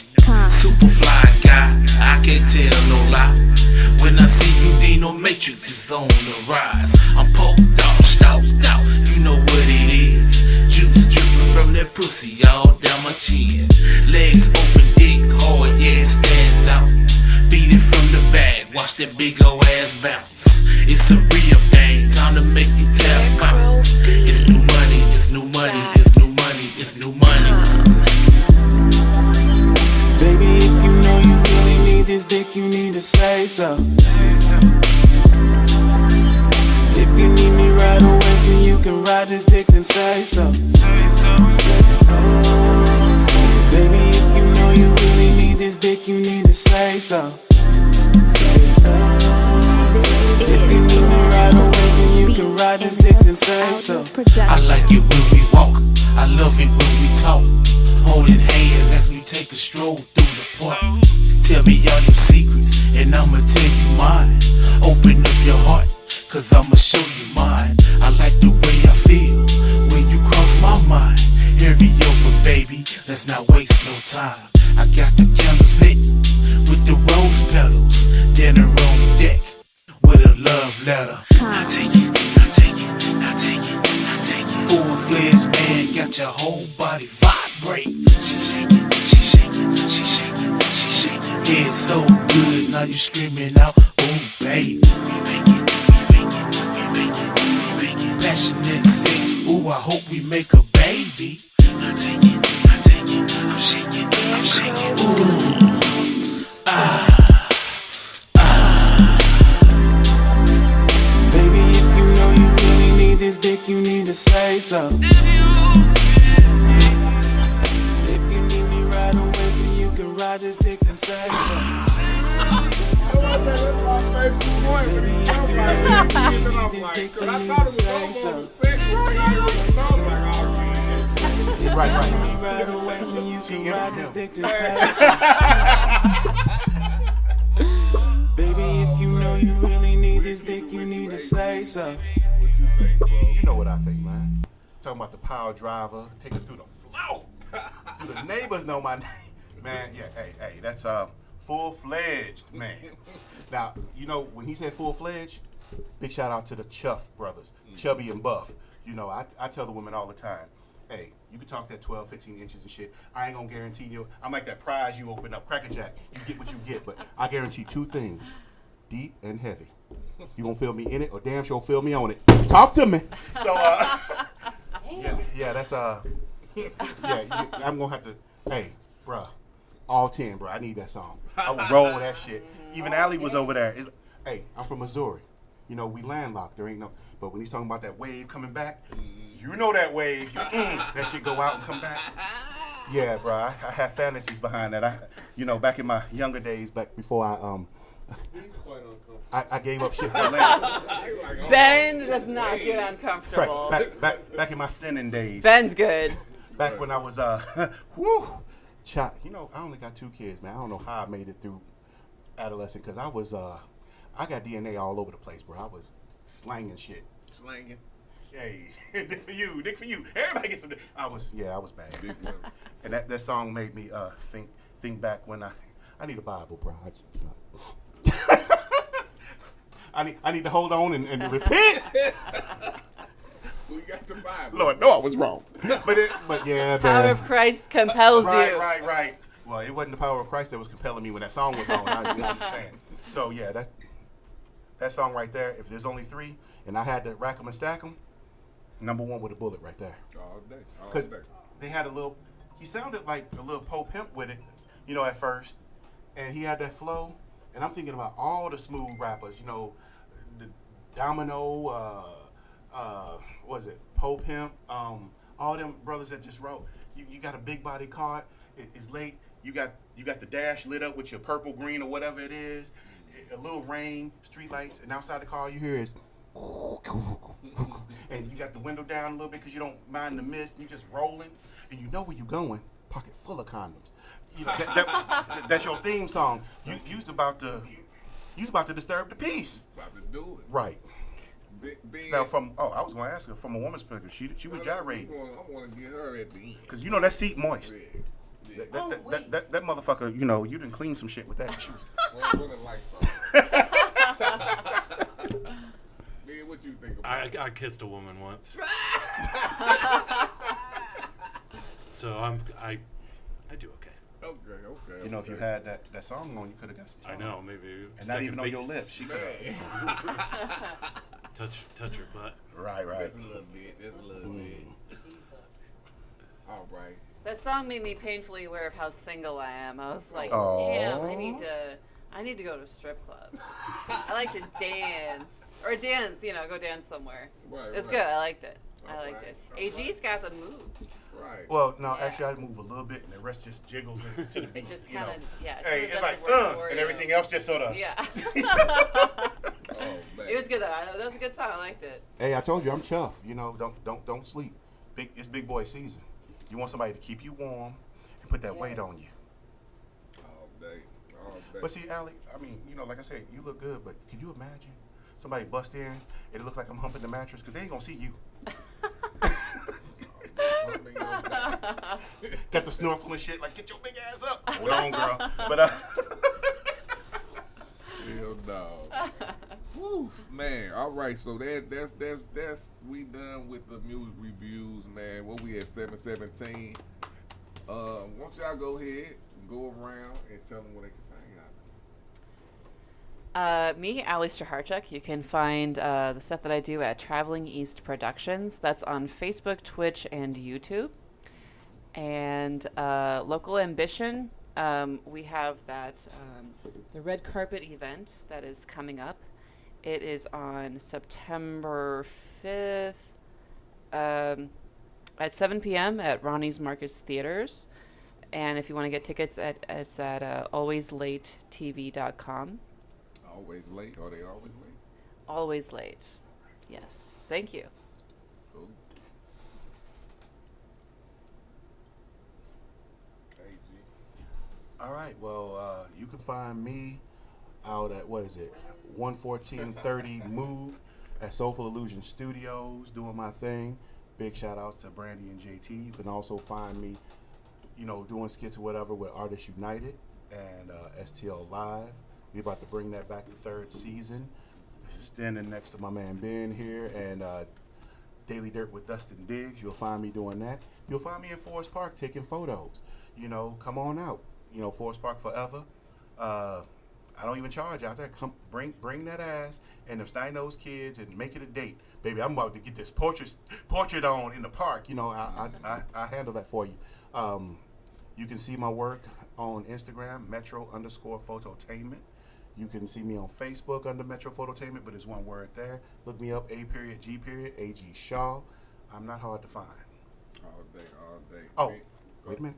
B: Super fly guy, I can't tell no lie. When I see you, Dino Matrix is on the rise. I'm poked out, stalked out, you know what it is. Juice dripping from that pussy all down my chin. Legs open, dick hard, yeah, it stands out. Beat it from the back, watch that big ol' ass bounce. It's a real thing, time to make you tap out. It's new money, it's new money, it's new money, it's new money.
J: Baby, if you know you really need this dick, you need to say so. If you need me right away, so you can ride this dick, then say so. Baby, if you know you really need this dick, you need to say so. If you need me right away, so you can ride this dick, then say so.
B: I like it when we walk, I love it when we talk. Holding hands as we take a stroll through the park. Tell me all your secrets, and I'ma tell you mine. Open up your heart, cause I'ma show you mine. I like the way I feel when you cross my mind. Hurry over, baby, let's not waste no time. I got the candles lit with the rose petals. Dinner on deck with a love letter. Now take it, now take it, now take it, now take it. Full-fledged man, got your whole body vibrate. She shaking, she shaking, she shaking, she shaking. Yeah, it's so good, now you screaming out, oh baby. We make it, we make it, we make it, we make it. Passionate sex, ooh, I hope we make a baby. Now take it, now take it, I'm shaking, I'm shaking, ooh.
J: Baby, if you know you really need this dick, you need to say so. If you need me right away, so you can ride this dick, then say so.
C: Right.
J: Right away, so you can ride this dick, then say so. Baby, if you know you really need this dick, you need to say so.
C: You know what I think, man. Talking about the power driver, taking through the flow. Do the neighbors know my name? Man, yeah, hey, that's full-fledged, man. Now, you know, when he said full-fledged, big shout out to the Chuff brothers, Chubby and Buff. You know, I tell the women all the time, hey, you can talk that 12, 15 inches and shit. I ain't gonna guarantee you. I'm like that prize you open up, Cracker Jack. You get what you get, but I guarantee two things, deep and heavy. You gonna feel me in it, or damn sure feel me on it. Talk to me. So, yeah, that's I'm gonna have to. Hey, bruh, all 10, bro. I need that song. I will roll that shit. Even Allie was over there. Hey, I'm from Missouri. You know, we landlocked. There ain't no. But when he's talking about that wave coming back, you know that wave. That shit go out and come back. Yeah, bro. I have fantasies behind that. Back in my younger days, back before I gave up shit for later.
D: Ben does not get uncomfortable.
C: Right. Back in my sinning days.
D: Ben's good.
C: Back when I was I only got 2 kids, man. I don't know how I made it through adolescent, because I was I got DNA all over the place, bro. I was slanging shit. Slanging. Hey, dick for you. Everybody gets some dick. I was bad. And that song made me think back when I need a Bible, bro. I need to hold on and repent.
A: We got the Bible.
C: Lord, no, I was wrong. But yeah,
D: Power
C: man.
D: of Christ compels you.
C: Right. Well, it wasn't the power of Christ that was compelling me when that song was on. You know what I'm saying? So yeah, that song right there. If there's only 3, and I had to rack them and stack them, number 1 with a bullet right there.
A: All day.
C: Because they had he sounded like a little Poe Pimp with it, at first, and he had that flow. And I'm thinking about all the smooth rappers, the Domino, was it Poe Pimp? All them brothers that just wrote. You got a big body car. It's late. You got the dash lit up with your purple, green, or whatever it is. A little rain, street lights, and outside the car you hear is, and you got the window down a little bit because you don't mind the mist. You just rolling, and you know where you're going. Pocket full of condoms. That's your theme song. You's about to disturb the peace.
A: About to do it.
C: Right.
A: Big,
C: now I was going to ask her from a woman's perspective. She was gyrating.
A: I want to get her at the end.
C: Because that seat moist.
A: Yeah.
C: That motherfucker, you didn't clean some shit with that. She was.
A: Man, what you think about it?
E: I kissed a woman once. So I do okay.
A: Okay.
C: You know, if you had that song on, you could have got some
E: I
C: time.
E: know, maybe.
C: And not even on your lips. She could
E: touch your butt.
C: Right.
A: Just a little bit. All right.
D: That song made me painfully aware of how single I am. I was like,
C: Aw.
D: damn, I need to go to a strip club. I like to dance. Or dance, go dance somewhere.
A: Right,
D: It's
A: right.
D: good. I liked it. I
A: All
D: liked
A: right,
D: it. AG's got the moves.
A: Right.
C: Well, no,
D: Yeah.
C: actually, I move a little bit, and the rest just jiggles into the beat.
D: It just
C: you know.
D: kind of, yeah.
C: Hey,
D: kinda
C: it's
D: does
C: like,
D: the work for
C: and
D: you.
C: everything else just sort of.
D: Yeah.
A: Oh, man.
D: It was good though. That was a good song. I liked it.
C: Hey, I told you, I'm chuff. You know, don't sleep. It's big boy season. You want somebody to keep you warm and put that
D: Yeah.
C: weight on you.
A: All day.
C: But see, Allie, I mean, like I said, you look good, but can you imagine somebody bust in and it looks like I'm humping the mattress? Because they ain't going to see you. Got the snorkel and shit, like, get your big ass up. Hold on, girl. But,
A: Hell no. Woo, man. All right, so that's we done with the music reviews, man. What we at 7:17. Won't y'all go ahead and go around and tell them where they can find y'all?
D: Me, Stricharachuk. You can find the stuff that I do at Traveling East Productions. That's on Facebook, Twitch, and YouTube. And Local Ambition, we have that the red carpet event that is coming up. It is on September 5th at 7 p.m. at Ronnie's Marcus Theaters. And if you want to get tickets, it's at alwayslatetv.com.
A: Always late? Are they always late?
D: Always late. Yes. Thank you.
A: Cool. AG.
C: all right, well, you can find me out at, 11430 Move at Soulful Illusion Studios doing my thing. Big shout outs to Brandy and JT. You can also find me, doing skits or whatever with Artists United and STL Live. We about to bring that back to third season. Standing next to my man Ben here and Daily Dirt with Dustin Diggs. You'll find me doing that. You'll find me in Forest Park taking photos. Come on out. Forest Park forever. I don't even charge out there. Come bring that ass and them snide-nosed kids and make it a date. Baby, I'm about to get this portrait on in the park. I handle that for you. You can see my work on Instagram, Metro_Phototainment. You can see me on Facebook under Metro Phototainment, but it's one word there. Look me up, A.G. AGShaw. I'm not hard to find.
A: All day.
C: Oh, wait a minute.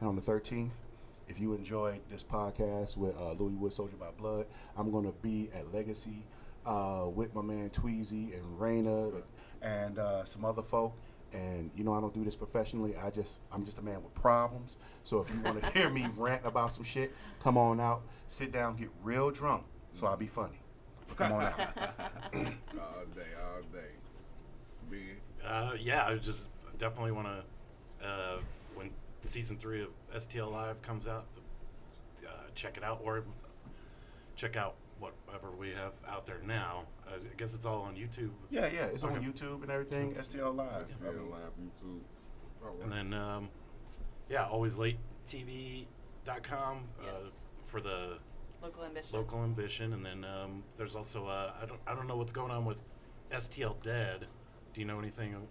C: And on the 13th, if you enjoyed this podcast with Louis Wood, Soldier by Blood, I'm going to be at Legacy with my man Tweezy and Raina and some other folk. And I don't do this professionally. I'm just a man with problems. So if you want to hear me rant about some shit, come on out, sit down, get real drunk, so I'll be funny. So come on out.
A: All day. Big.
E: Yeah, I just definitely want to, when season 3 of STL Live comes out, check it out or check out whatever we have out there now. I guess it's all on YouTube.
C: Yeah, it's on
E: Okay.
C: YouTube and everything. STL Live.
A: STL Live, YouTube. All right.
E: And then, alwayslatetv.com
D: Yes.
E: for the
D: Local Ambition.
E: Local Ambition. And then there's also, I don't know what's going on with STL Dead. Do you know anything?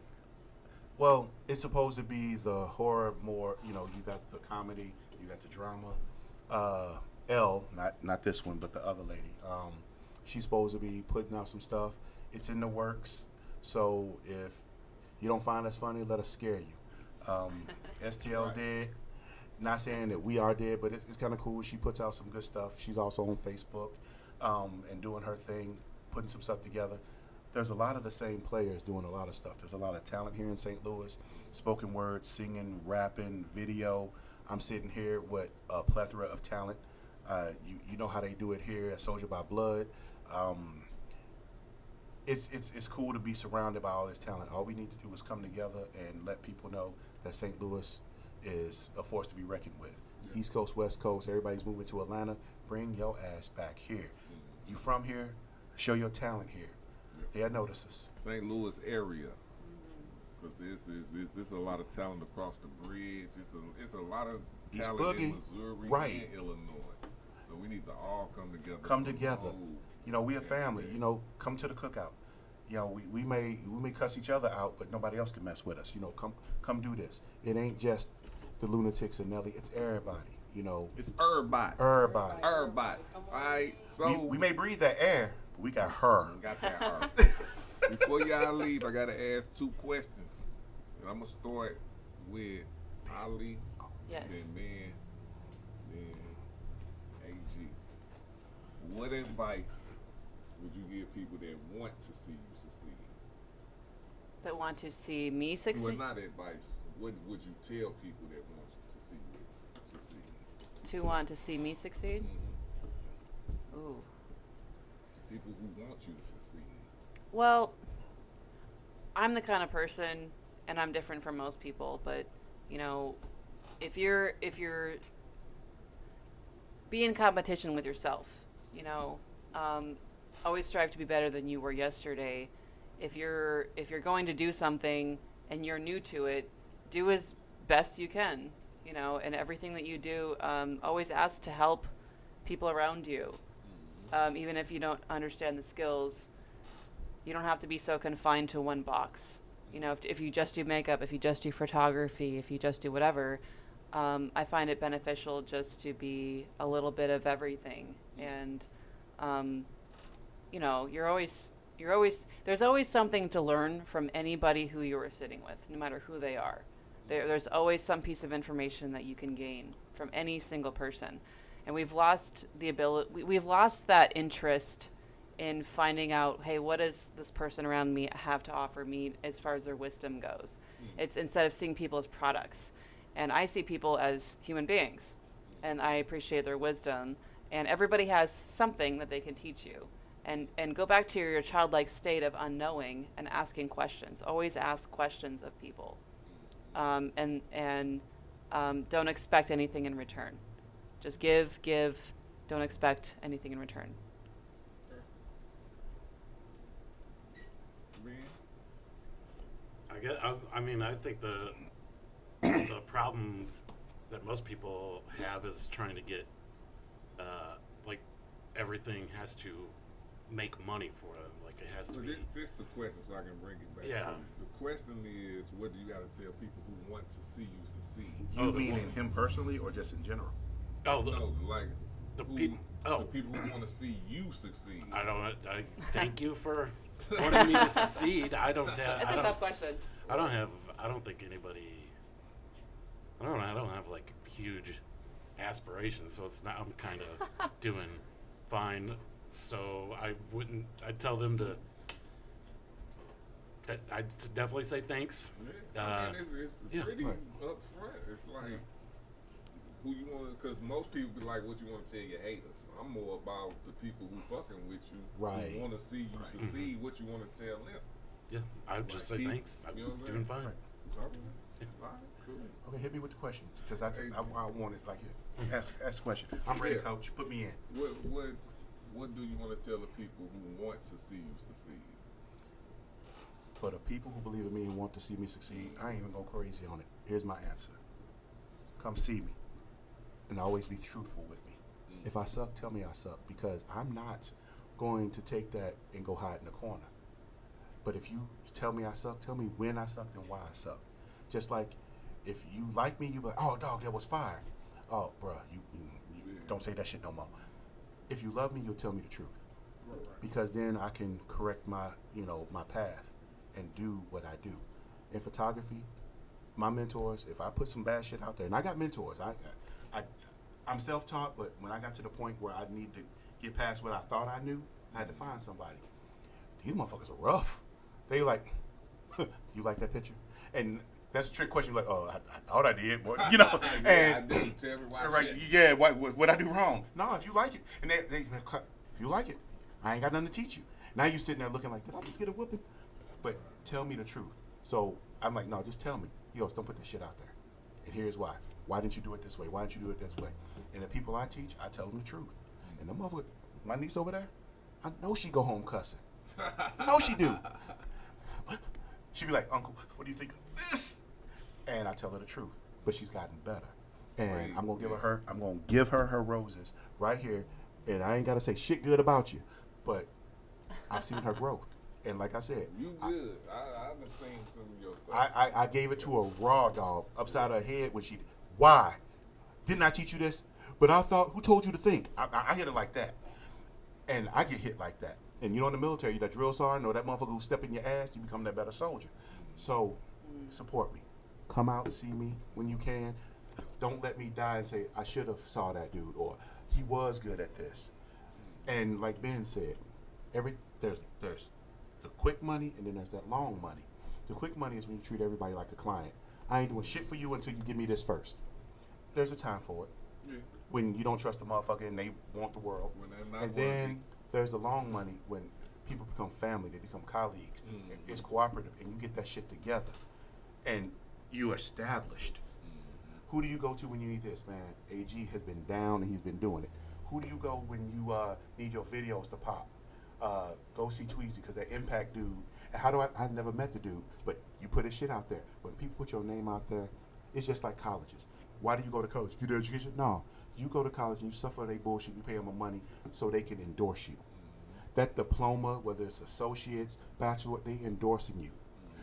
C: Well, it's supposed to be the horror more, you got the comedy, you got the drama. Not this one, but the other lady. She's supposed to be putting out some stuff. It's in the works. So if you don't find us funny, let us scare you. STL
A: Right.
C: Dead. Not saying that we are dead, but it's kind of cool. She puts out some good stuff. She's also on Facebook and doing her thing, putting some stuff together. There's a lot of the same players doing a lot of stuff. There's a lot of talent here in St. Louis, spoken word, singing, rapping, video. I'm sitting here with a plethora of talent. You know how they do it here at Soldier by Blood. It's cool to be surrounded by all this talent. All we need to do is come together and let people know that St. Louis is a force to be reckoned with. Yeah. East Coast, West Coast, everybody's moving to Atlanta. Bring your ass back here. You from here? Show your talent here. They'll notice us.
A: St. Louis area. Because it's a lot of talent across the bridge. It's a lot of
C: East
A: talent
C: Boogie.
A: in Missouri
C: Right.
A: and Illinois. So we need to all come together.
C: Come
A: for the
C: together.
A: whole-
C: You know, we a family. You know, come to the cookout. You know, we may cuss each other out, but nobody else can mess with us. You know, come do this. It ain't just the lunatics and Nelly. It's everybody. You know,
A: It's everybody.
C: everybody.
A: Everybody. All right. So
C: We may breathe that air, but we got her.
A: got that hard. Before y'all leave, I gotta ask 2 questions. And I'm gonna start with Ali,
D: Yes.
A: then AG. What advice would you give people that want to see you succeed?
D: That want to see me
A: Well,
D: succeed.
A: not advice. What would you tell people that want to see you succeed?
D: To want to see me succeed. Ooh.
A: People who want you to succeed.
D: Well, I'm the kind of person, and I'm different from most people, but you know, if you're be in competition with yourself, you know, always strive to be better than you were yesterday. If you're going to do something and you're new to it, do as best you can, you know, and everything that you do, always ask to help people around you, even if you don't understand the skills. You don't have to be so confined to one box. You know, if you just do makeup, if you just do photography, if you just do whatever, I find it beneficial just to be a little bit of everything. And, you know, there's always something to learn from anybody who you are sitting with, no matter who they are. There's always some piece of information that you can gain from any single person. And we've lost we've lost that interest in finding out, hey, what does this person around me have to offer me as far as their wisdom goes? It's instead of seeing people as products. And I see people as human beings, and I appreciate their wisdom. And everybody has something that they can teach you. And go back to your childlike state of unknowing and asking questions. Always ask questions of people. And don't expect anything in return. Just give, don't expect anything in return.
E: I think the problem that most people have is trying to get like everything has to make money for them. Like it has to
A: So
E: be.
A: this the question, so I can bring it back.
E: Yeah.
A: To you. The question is, what do you got to tell people who want to see you succeed?
C: You meaning him personally or just in general?
E: Oh,
A: No, like
E: the
A: who,
E: people. Oh,
A: the people who want to see you succeed.
E: I thank you for wanting me to succeed. I don't have.
D: That's a tough question.
E: I don't think anybody. I don't have like huge aspirations, so it's not. I'm kind of doing fine. So I'd tell them to. That I'd definitely say thanks.
A: Yeah, I mean, it's
E: yeah.
A: pretty
C: Right.
A: upfront. It's like who you want to, because most people be like, what you want to tell your haters. I'm more about the people who fucking with you,
C: Right.
A: who want to see you succeed. What you want to tell them.
E: Yeah, I'd just say
A: keep-
E: thanks. I'm
A: you know what I'm
E: doing
A: saying?
E: fine.
A: All right, cool.
C: Okay, hit me with the question because I wanted like ask the question. I'm ready,
A: Yeah.
C: coach. Put me in.
A: What do you want to tell the people who want to see you succeed?
C: For the people who believe in me and want to see me succeed, I ain't even go crazy on it. Here's my answer. Come see me. And always be truthful with me. If I suck, tell me I suck, because I'm not going to take that and go hide in the corner. But if you tell me I suck, tell me when I sucked and why I suck. Just like if you like me, you be like, oh, dog, that was fire. Oh, bruh, you don't say that shit no more. If you love me, you'll tell me the truth. Because then I can correct my path and do what I do. In photography, my mentors, if I put some bad shit out there, and I got mentors, I'm self-taught, but when I got to the point where I need to get past what I thought I knew, I had to find somebody. These motherfuckers are rough. They like, you like that picture? And that's a trick question. Like, oh, I thought I did, boy. You know,
A: Yeah,
C: and
A: I do. Tell me why
C: right,
A: shit.
C: yeah, what I do wrong? No, if you like it, and if you like it, I ain't got nothing to teach you. Now you sitting there looking like, did I just get a whooping? But tell me the truth. So I'm like, no, just tell me. Yo, don't put that shit out there. And here's why. Why didn't you do it this way? Why didn't you do it this way? And the people I teach, I tell them the truth. And the motherfucker, my niece over there, I know she go home cussing. I know she do. she'd be like, Uncle, what do you think of this? And I tell her the truth, but she's gotten better. And I'm gonna give her her roses right here. And I ain't gotta say shit good about you, but I've seen her growth. And like I said,
A: You good. I've seen some of your stuff.
C: I gave it to a raw dog upside her head when she. Why? Didn't I teach you this? But I thought, who told you to think? I hit it like that, and I get hit like that. And you know, in the military, you that drill sergeant or that motherfucker who step in your ass, you become that better soldier. So support me. Come out, see me when you can. Don't let me die and say I should have saw that dude or he was good at this. And like Ben said, there's the quick money and then there's that long money. The quick money is when you treat everybody like a client. I ain't doing shit for you until you give me this first. There's a time for it.
A: Yeah.
C: When you don't trust the motherfucker and they want the world.
A: When they're not
C: And then there's the long money when people become family, they become colleagues.
A: Mm-hmm.
C: It's cooperative and you get that shit together. And you established.
A: Mm-hmm.
C: Who do you go to when you need this, man? AG has been down and he's been doing it. Who do you go when you need your videos to pop? Go see Tweezy because that Impact dude. And how do I never met the dude, but you put his shit out there. When people put your name out there, it's just like colleges. Why do you go to college? Get education? No. You go to college and you suffer their bullshit, you pay them money so they can endorse you. That diploma, whether it's associates, bachelor, they endorsing you.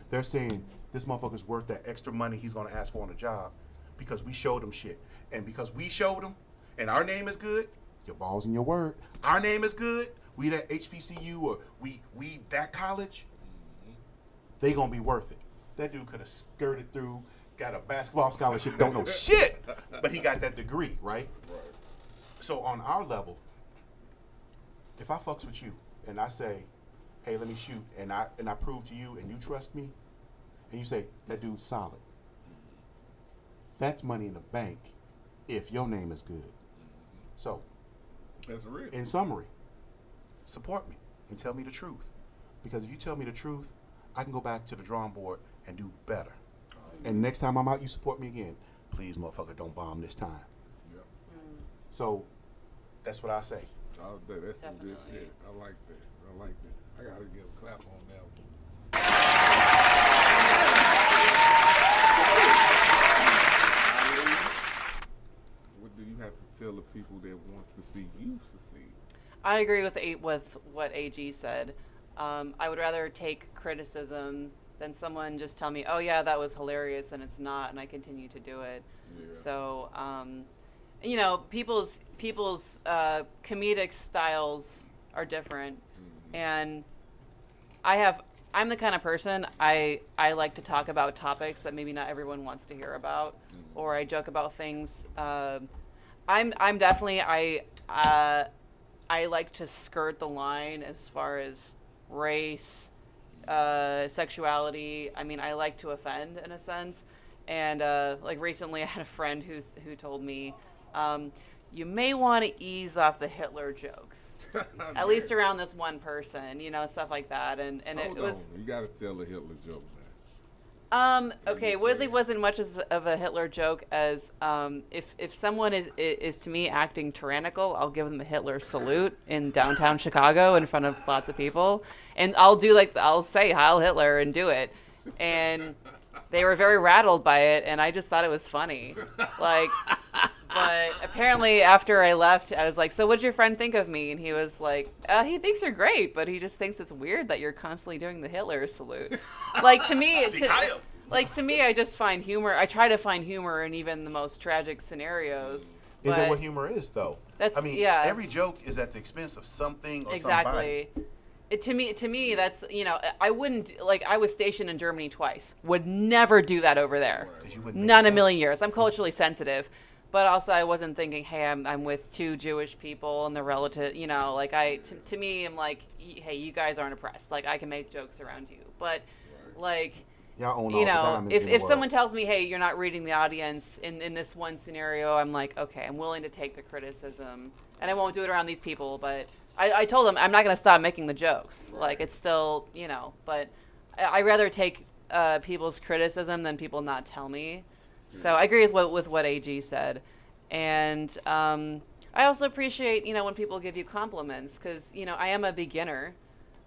C: They're saying this motherfucker's worth that extra money he's gonna ask for on a job because we showed him shit. And because we showed him and our name is good, your balls in your word, our name is good, we that HBCU or we that college, they gonna be worth it. That dude could have skirted through, got a basketball scholarship, don't know shit, but he got that degree, right?
A: Right.
C: So on our level, if I fucks with you and I say, hey, let me shoot, and I prove to you and you trust me, and you say, that dude's solid, that's money in the bank if your name is good. So,
A: That's real.
C: in summary, support me and tell me the truth. Because if you tell me the truth, I can go back to the drawing board and do better. And next time I'm out, you support me again. Please, motherfucker, don't bomb this time.
A: Yeah.
C: So, that's what I say.
A: All day. That's some good
D: Definitely.
A: shit. I like that. I like that. I gotta give a clap on that one. What do you have to tell the people that wants to see you succeed?
D: I agree with what AG said. I would rather take criticism than someone just tell me, "Oh yeah, that was hilarious," and it's not, and I continue to do it.
A: Yeah.
D: So, you know, people's comedic styles are different, and I'm the kind of person I like to talk about topics that maybe not everyone wants to hear about, or I joke about things. I'm definitely I like to skirt the line as far as race, sexuality. I mean, I like to offend in a sense. And like recently, I had a friend who told me, you may want to ease off the Hitler jokes, at least around this one person, you know, stuff like that. And
A: Hold
D: it was.
A: on. You gotta tell a Hitler joke, man.
D: Okay, it really wasn't much of a Hitler joke as if someone is to me acting tyrannical, I'll give them a Hitler salute in downtown Chicago in front of lots of people, and I'll say Heil Hitler and do it, and they were very rattled by it, and I just thought it was funny, like. But apparently after I left, I was like, so what'd your friend think of me? And he was like, he thinks you're great, but he just thinks it's weird that you're constantly doing the Hitler salute. Like, to me, to me, I just find humor. I try to find humor in even the most tragic scenarios.
C: Isn't that what humor is, though?
D: That's,
C: I mean,
D: yeah.
C: every joke is at the expense of something or
D: Exactly.
C: somebody.
D: To me, that's, you know, I wouldn't, like, I was stationed in Germany twice. Would never do that over there. Not in a million years. I'm culturally sensitive. But also, I wasn't thinking, hey, I'm with two Jewish people and the relative, you know, like to me, I'm like, hey, you guys aren't oppressed. Like, I can make jokes around you. But, like,
C: Y'all own
D: you
C: all the
D: know,
C: diamonds in the
D: if
C: world.
D: someone tells me, hey, you're not reading the audience in this one scenario, I'm like, okay, I'm willing to take the criticism. And I won't do it around these people. But I told them I'm not going to stop making the jokes. Right. Like, it's still, you know, but I rather take people's criticism than people not tell me. So I agree with what AG said. And I also appreciate, you know, when people give you compliments because, you know, I am a beginner.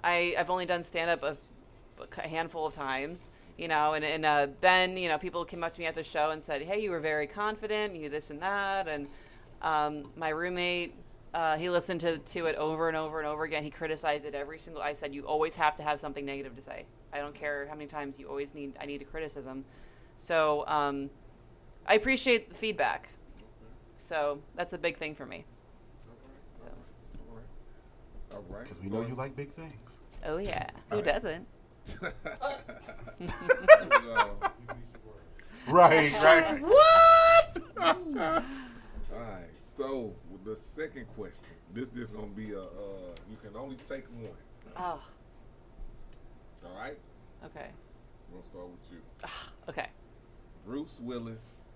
D: I've only done stand-up a handful of times. You know, and Ben, you know, people came up to me at the show and said, hey, you were very confident, you this and that. And my roommate, he listened to it over and over and over again. He criticized it every single. I said, you always have to have something negative to say. I don't care how many times you always need. I need a criticism. So I appreciate the feedback. So that's a big thing for me.
A: All right.
C: Because we know you like big things.
D: Oh yeah, who doesn't?
C: Right.
A: What? All right. So the second question. This is gonna be a. You can only take one.
D: Oh.
A: All right.
D: Okay.
A: I'm gonna start with you.
D: Okay.
A: Bruce Willis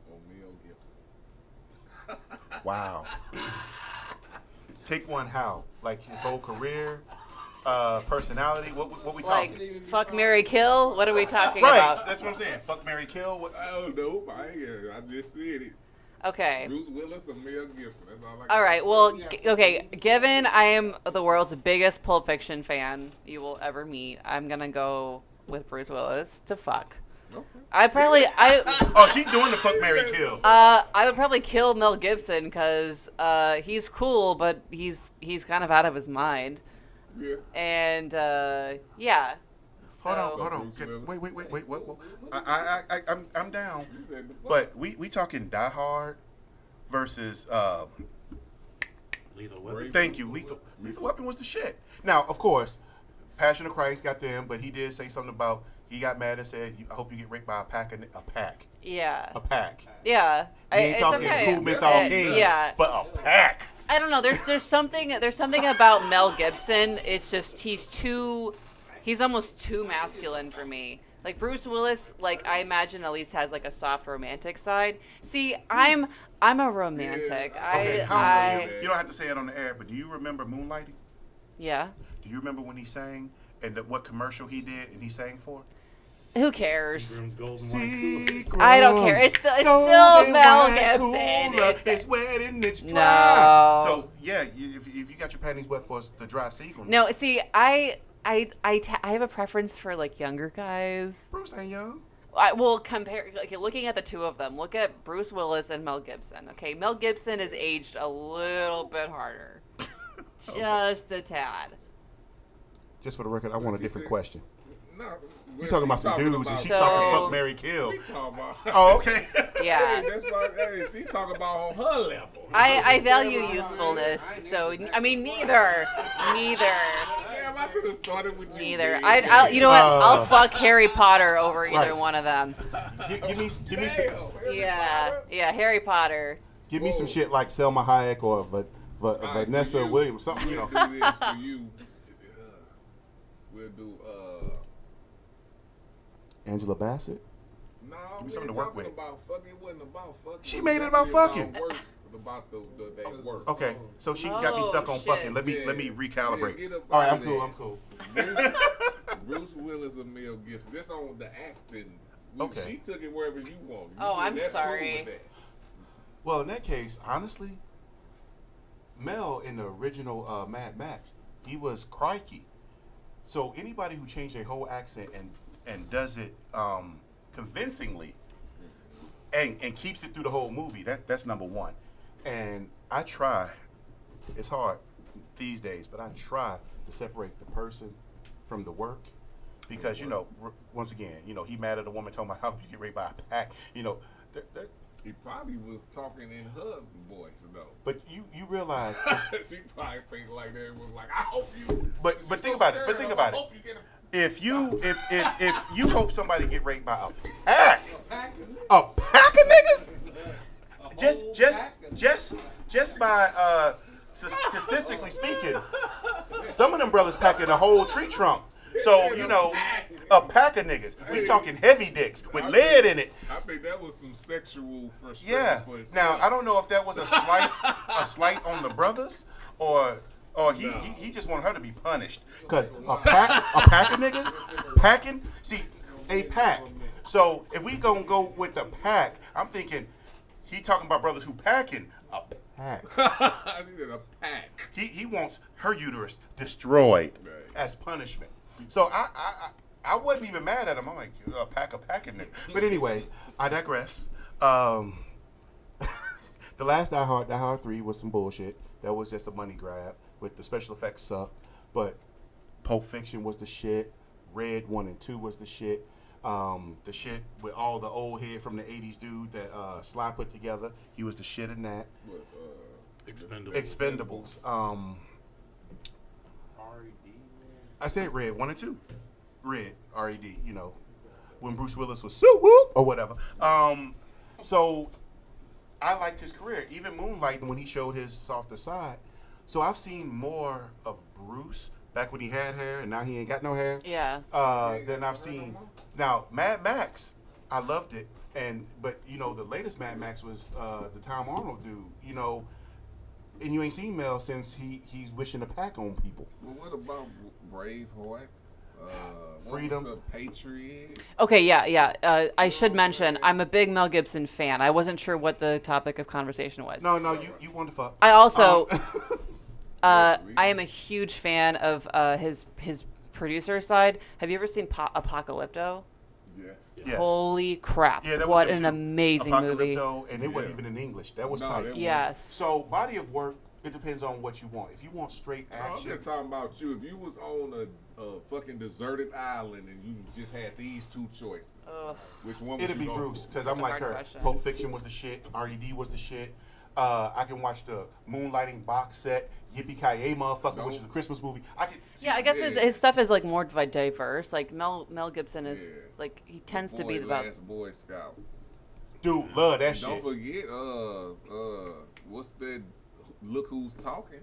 A: or Mel Gibson.
C: Wow. Take one how? Like his whole career, personality? What we talking?
D: Like fuck, marry, kill. What are we talking
C: Right.
D: about?
C: That's what I'm saying. Fuck, marry, kill. What?
A: I don't know. I just said it.
D: Okay.
A: Bruce Willis or Mel Gibson. That's all I got.
D: All right. Well, okay. Given I am the world's biggest Pulp Fiction fan you will ever meet, I'm gonna go with Bruce Willis to fuck.
A: Okay.
C: Oh, she doing the fuck, marry, kill.
D: I would probably kill Mel Gibson because he's cool, but he's kind of out of his mind.
A: Yeah.
D: And yeah.
C: Hold on. Wait. What? I'm down. But we talking Die Hard versus
E: Lethal Weapon.
C: Thank you. Lethal Weapon was the shit. Now, of course, Passion of Christ got them, but he did say something about he got mad and said, "I hope you get raped by a pack."
D: Yeah.
C: A pack.
D: Yeah.
C: We ain't
D: It's
C: talking
D: okay.
C: cool menthol kings,
D: yeah.
C: but a pack.
D: I don't know. There's something about Mel Gibson. It's just he's almost too masculine for me. Like Bruce Willis, like I imagine at least has like a soft romantic side. See, I'm a romantic.
C: Okay, you don't have to say it on the air, but do you remember Moonlighting?
D: Yeah.
C: Do you remember when he sang and what commercial he did and he sang for?
D: Who cares?
E: Seagram's Golden
C: Seagram's
D: I don't care. It's still Mel Gibson.
C: It's wet and it's dry.
D: No.
C: So yeah, if you got your panties wet for the dry Seagram.
D: No, see, I have a preference for like younger guys.
C: Bruce ain't young.
D: I will compare, like looking at the two of them. Look at Bruce Willis and Mel Gibson. Okay, Mel Gibson is aged a little bit harder, just a tad.
C: Just for the record, I want a different question.
A: No.
C: You talking about some dudes and she
D: So-
C: talking fuck, marry, kill.
A: We talking about.
C: Oh, okay.
D: Yeah.
A: Hey, that's why. Hey, she talking about on her level.
D: I value youthfulness, so I mean neither.
A: Damn, I should have started with you.
D: Neither.
A: man.
D: I'll you know what? I'll fuck Harry Potter over either one of them.
C: Give me some.
D: Yeah, Harry Potter.
C: Give me some shit like Selma Hayek or Vanessa Williams, something, you know.
A: We'll do this for you. We'll do.
C: Angela Bassett.
A: No,
C: Give me something to work with.
A: About fucking. It wasn't about fucking.
C: She made it about fucking.
A: It was about the they work.
C: Okay, so she got me stuck on
D: shit.
C: fucking. Let me recalibrate.
A: Yeah, get up
C: All right,
A: out
C: I'm
A: of
C: cool.
A: there. Bruce Willis or Mel Gibson. This on the acting.
C: Okay.
A: She took it wherever you want.
D: Oh, I'm
A: That's
D: sorry.
A: Cool with that.
C: Well, in that case, honestly, Mel in the original Mad Max, he was crikey. So anybody who changed their whole accent and does it convincingly and keeps it through the whole movie, that's number one. And I try, it's hard these days, but I try to separate the person from the work because, you know, once again, you know, he mad at a woman talking about how you get raped by a pack, you know.
A: He probably was talking in her voice though.
C: But you realize,
A: She probably think like that. It was like, I hope you.
C: but think about it. But think about it.
A: I hope you get a
C: If you hope somebody get raped by a pack of niggas, just by statistically speaking, some of them brothers packing a whole tree trunk. So you know, a pack of niggas. We talking heavy dicks with lead in it.
A: I think that was some sexual frustration.
C: Yeah.
A: For his
C: Now
A: son.
C: I don't know if that was a slight on the brothers or he just wanted her to be punished. Cause a pack of niggas packing. See, a pack. So if we gonna go with the pack, I'm thinking he talking about brothers who packing a pack.
A: I needed a pack.
C: He wants her uterus destroyed as punishment. So I wasn't even mad at him. I'm like, pack a packing nigga. But anyway, I digress. The last Die Hard 3 was some bullshit. That was just a money grab. With the special effects sucked. But Pulp Fiction was the shit. Red 1 and 2 was the shit. The shit with all the old head from the 80s dude that Sly put together. He was the shit in that. Expendables. I said Red 1 and 2. Red, R-E-D, you know. When Bruce Willis was so whoop or whatever. So I liked his career. Even Moonlight when he showed his softer side. So I've seen more of Bruce back when he had hair and now he ain't got no hair.
D: Yeah.
C: Than I've seen. Now, Mad Max, I loved it. But you know, the latest Mad Max was the Tom Arnold dude, you know. And you ain't seen Mel since he's wishing to pack on people.
A: Well, what about Braveheart?
C: Freedom.
A: The Patriot.
D: Okay, yeah. I should mention, I'm a big Mel Gibson fan. I wasn't sure what the topic of conversation was.
C: No, you want to fuck.
D: I also, I am a huge fan of his producer side. Have you ever seen Apocalypto?
A: Yes.
C: Holy
D: crap.
C: Yeah,
D: what an amazing movie.
C: And it wasn't even in English. That was tight.
D: Yes.
C: So, body of work, it depends on what you want. If you want straight action.
A: I'm just talking about you. If you was on a fucking deserted island and you just had these two choices, which one would
C: It'd be
A: go
C: Bruce,
A: for?
C: because I'm like her.
D: Question.
C: Pulp Fiction was the shit. R.E.D. was the shit. I can watch the Moonlighting box set, Yippee-Ki-Yay Motherfucker, which is a Christmas movie.
D: I guess his stuff is like more diverse. Like Mel Gibson is like he tends to be about
A: Last Boy Scout.
C: Dude, love that shit.
A: Don't forget, what's that? Look Who's Talking.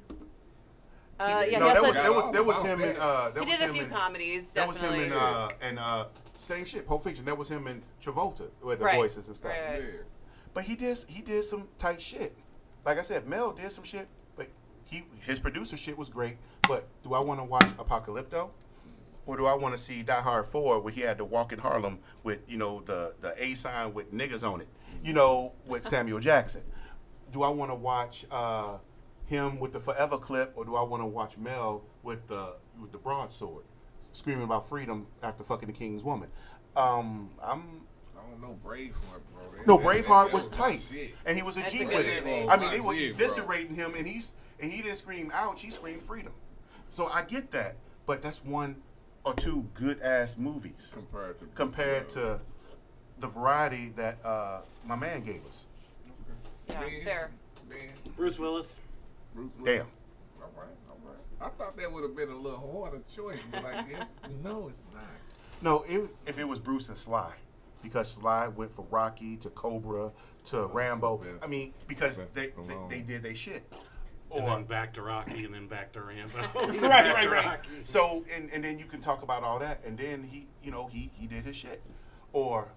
C: That was him in.
D: He did a few comedies.
C: That was him
D: definitely.
C: in same shit. Pulp Fiction. That was him in Travolta with the
D: Right.
C: voices and stuff.
D: Right.
A: Yeah.
C: But he did some tight shit. Like I said, Mel did some shit, but his producer shit was great. But do I want to watch Apocalypto? Or do I want to see Die Hard 4 where he had to walk in Harlem with, you know, the A sign with niggas on it, you know, with Samuel Jackson? Do I want to watch him with the Forever clip, or do I want to watch Mel with the broadsword screaming about freedom after fucking the king's woman?
A: I don't know Braveheart, bro.
C: No, Braveheart was tight,
A: shit.
C: and he was a
D: That's
C: G
D: a
C: with
D: good
C: it.
D: movie.
C: I mean, they were
A: Shit, bro.
C: eviscerating him, and he didn't scream ouch, he screamed freedom. So I get that, but that's one or two good ass movies compared to the variety that my man gave us.
D: Yeah,
A: Man,
D: fair.
A: Man.
E: Bruce Willis.
C: Damn.
A: All right. I thought that would have been a little harder choice, but I guess no, it's not.
C: No, if it was Bruce and Sly, because Sly went from Rocky to Cobra to Rambo. I mean, because they did their shit.
E: And then back to Rocky, and then back to Rambo.
C: right. So and then you can talk about all that, and then he did his shit, or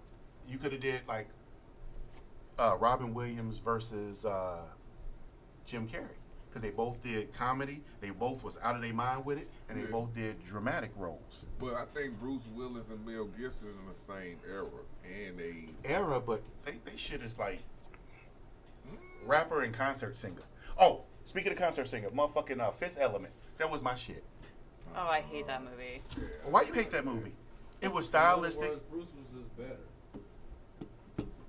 C: you could have did like Robin Williams versus Jim Carrey, because they both did comedy, they both was out of their mind with it, and they both did dramatic roles.
A: But I think Bruce Willis and Mel Gibson in the same era,
C: but they shit is like rapper and concert singer. Oh, speaking of concert singer, motherfucking Fifth Element, that was my shit.
D: Oh, I hate that movie.
C: Why you hate that movie? It was stylistic.
I: Bruce was just better.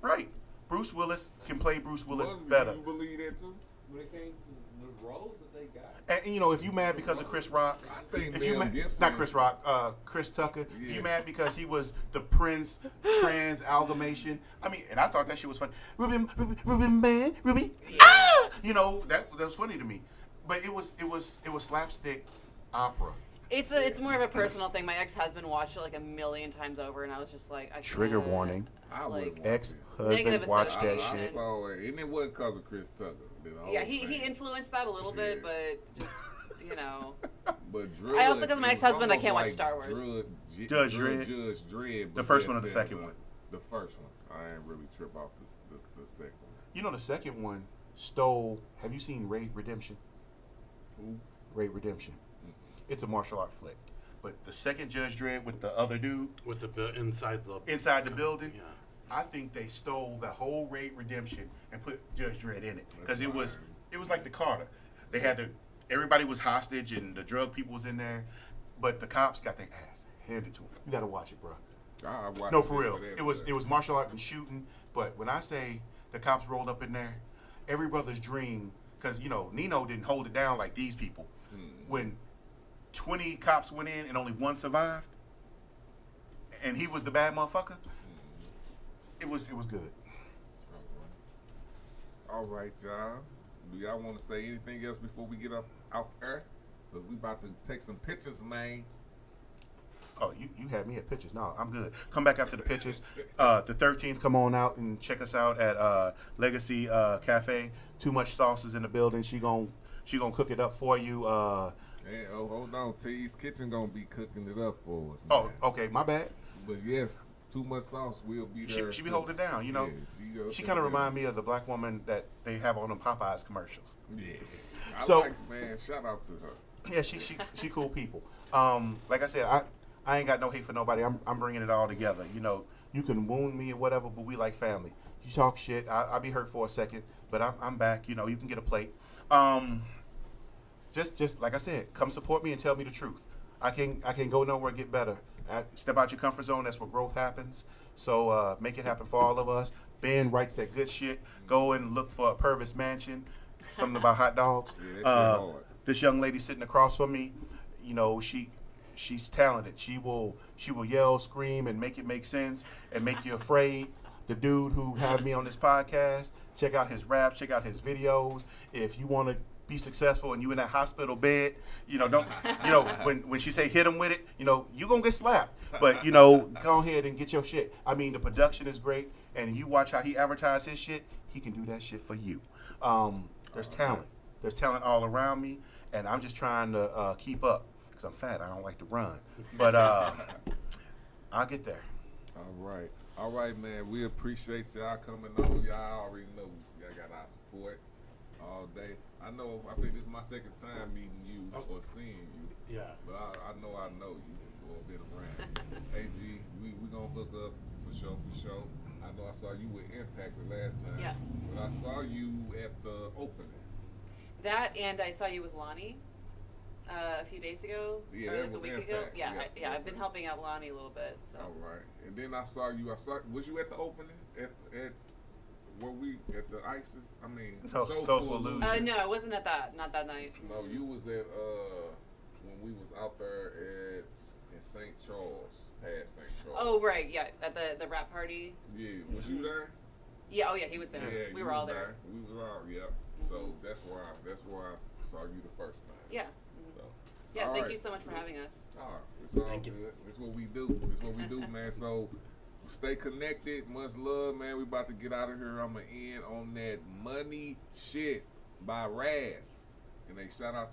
C: Right. Bruce Willis can play Bruce Willis
A: Well,
C: better.
A: You believe that too?
I: When it came to the roles that they got.
C: And you know, if you mad because of Chris Rock,
A: I think
C: if you
A: Mel
C: mad,
A: Gibson-
C: not Chris Rock, Chris Tucker, if you
A: Yeah.
C: mad because he was the Prince trans amalgamation, I mean, and I thought that shit was funny. Ruby man, Ruby, ah, you know that was funny to me, but it was slapstick opera.
D: It's more of a personal thing. My ex-husband watched it like a million times over, and I was just like, I
C: Trigger
D: can't.
C: warning.
A: I
D: Like,
A: would
C: Ex-husband
D: Negative
C: watched that
D: association.
A: I
C: shit.
A: saw it, and it wasn't because of Chris Tucker.
D: Yeah, he influenced that a little bit, but just you know.
A: But Drudge,
D: I also, 'cause my
A: it was
D: ex-husband, I
A: almost
D: can't watch
A: like
D: Star Wars.
C: Judge Dredd.
A: Judge Dredd.
C: The
A: but
C: first one or
A: that's
C: the
A: in
C: second one?
A: The first one. I ain't really trip off the second one.
C: You know, the second one stole. Have you seen Raid Redemption?
A: Who?
C: Raid Redemption. It's a martial art flick. But the second Judge Dredd with the other dude
E: With the inside the
C: building,
E: Yeah.
C: I think they stole the whole Raid Redemption and put Judge Dredd in it, because it was like the Carter. They had everybody was hostage and the drug people was in there, but the cops got their ass Hand it to him. You gotta watch it, bro.
A: I watched
C: No, for
A: it
C: real.
A: that,
C: It was martial art and shooting. But when I say the cops rolled up in there, every brother's dream, because Nino didn't hold it down like these people. When 20 cops went in and only one survived, and he was the bad motherfucker, it was good.
A: All right, y'all. Do y'all want to say anything else before we get up out there? But we about to take some pictures, man.
C: Oh, you had me at pictures. No, I'm good. Come back after the pictures. The 13th, come on out and check us out at Legacy Cafe. Too Much Sauce is in the building. She gonna cook it up for you.
A: Hey, hold on. T's Kitchen gonna be cooking it up for us.
C: Oh,
A: man.
C: okay, my bad.
A: But yes, Too Much Sauce will be there.
C: She be holding it down,
A: Yeah,
C: she kind of remind me of the black woman that they have on them Popeyes commercials.
A: Yeah.
C: So,
A: man, shout out to her.
C: Yeah, she cool people. Like I said, I ain't got no hate for nobody. I'm bringing it all together. You can wound me or whatever, but we like family. You talk shit, I'll be hurt for a second, but I'm back. You can get a plate. Just like I said, come support me and tell me the truth. I can go nowhere, get better. Step out your comfort zone. That's where growth happens. So make it happen for all of us. Ben writes that good shit. Go and look for a Purvis Mansion. Something about hot dogs.
A: Yeah, that shit hard.
C: This young lady sitting across from me, she's talented. She will yell, scream, and make it make sense and make you afraid. The dude who had me on this podcast, check out his raps, check out his videos. If you want to be successful and you in that hospital bed, when she say hit him with it, you gonna get slapped. But go ahead and get your shit. I mean, the production is great, and you watch how he advertise his shit. He can do that shit for you. There's talent. There's talent all around me, and I'm just trying to keep up because I'm fat. I don't like to run, but I'll get there.
A: All right, man. We appreciate y'all coming on. Y'all already know y'all got our support all day. I think this is my second time meeting you or seeing you.
E: Yeah.
A: But I know you a little bit around. AG, we gonna hook up for sure. I know I saw you with Impact the last time.
D: Yeah.
A: But I saw you at the opening.
D: That and I saw you with Lonnie a few days ago.
A: Yeah,
D: or
A: that
D: like a
A: was
D: week
A: Impact.
D: ago. Yeah,
A: Yeah,
D: I've been helping out Lonnie a little bit. So.
A: All right. And then I saw you. Was you at the opening at the ISIS? I mean,
C: No, Soulful Illusion.
D: No, I wasn't at that. Not that night.
A: No, you was at when we was out there in St. Charles, past St. Charles.
D: Oh right, yeah, at the rap party.
A: Yeah, was you there?
D: Yeah, oh yeah, he was there.
A: Yeah,
D: we were all there.
A: We was all, yeah. So that's where I saw you the first time.
D: Yeah.
A: So,
D: Yeah,
A: all
D: thank
A: right.
D: you so much for having us.
A: All right, it's all
E: Thank
A: good.
E: you.
A: It's what we do, man. So stay connected. Much love, man. We about to get out of here. I'm gonna end on that money shit by Raz. And they shout out to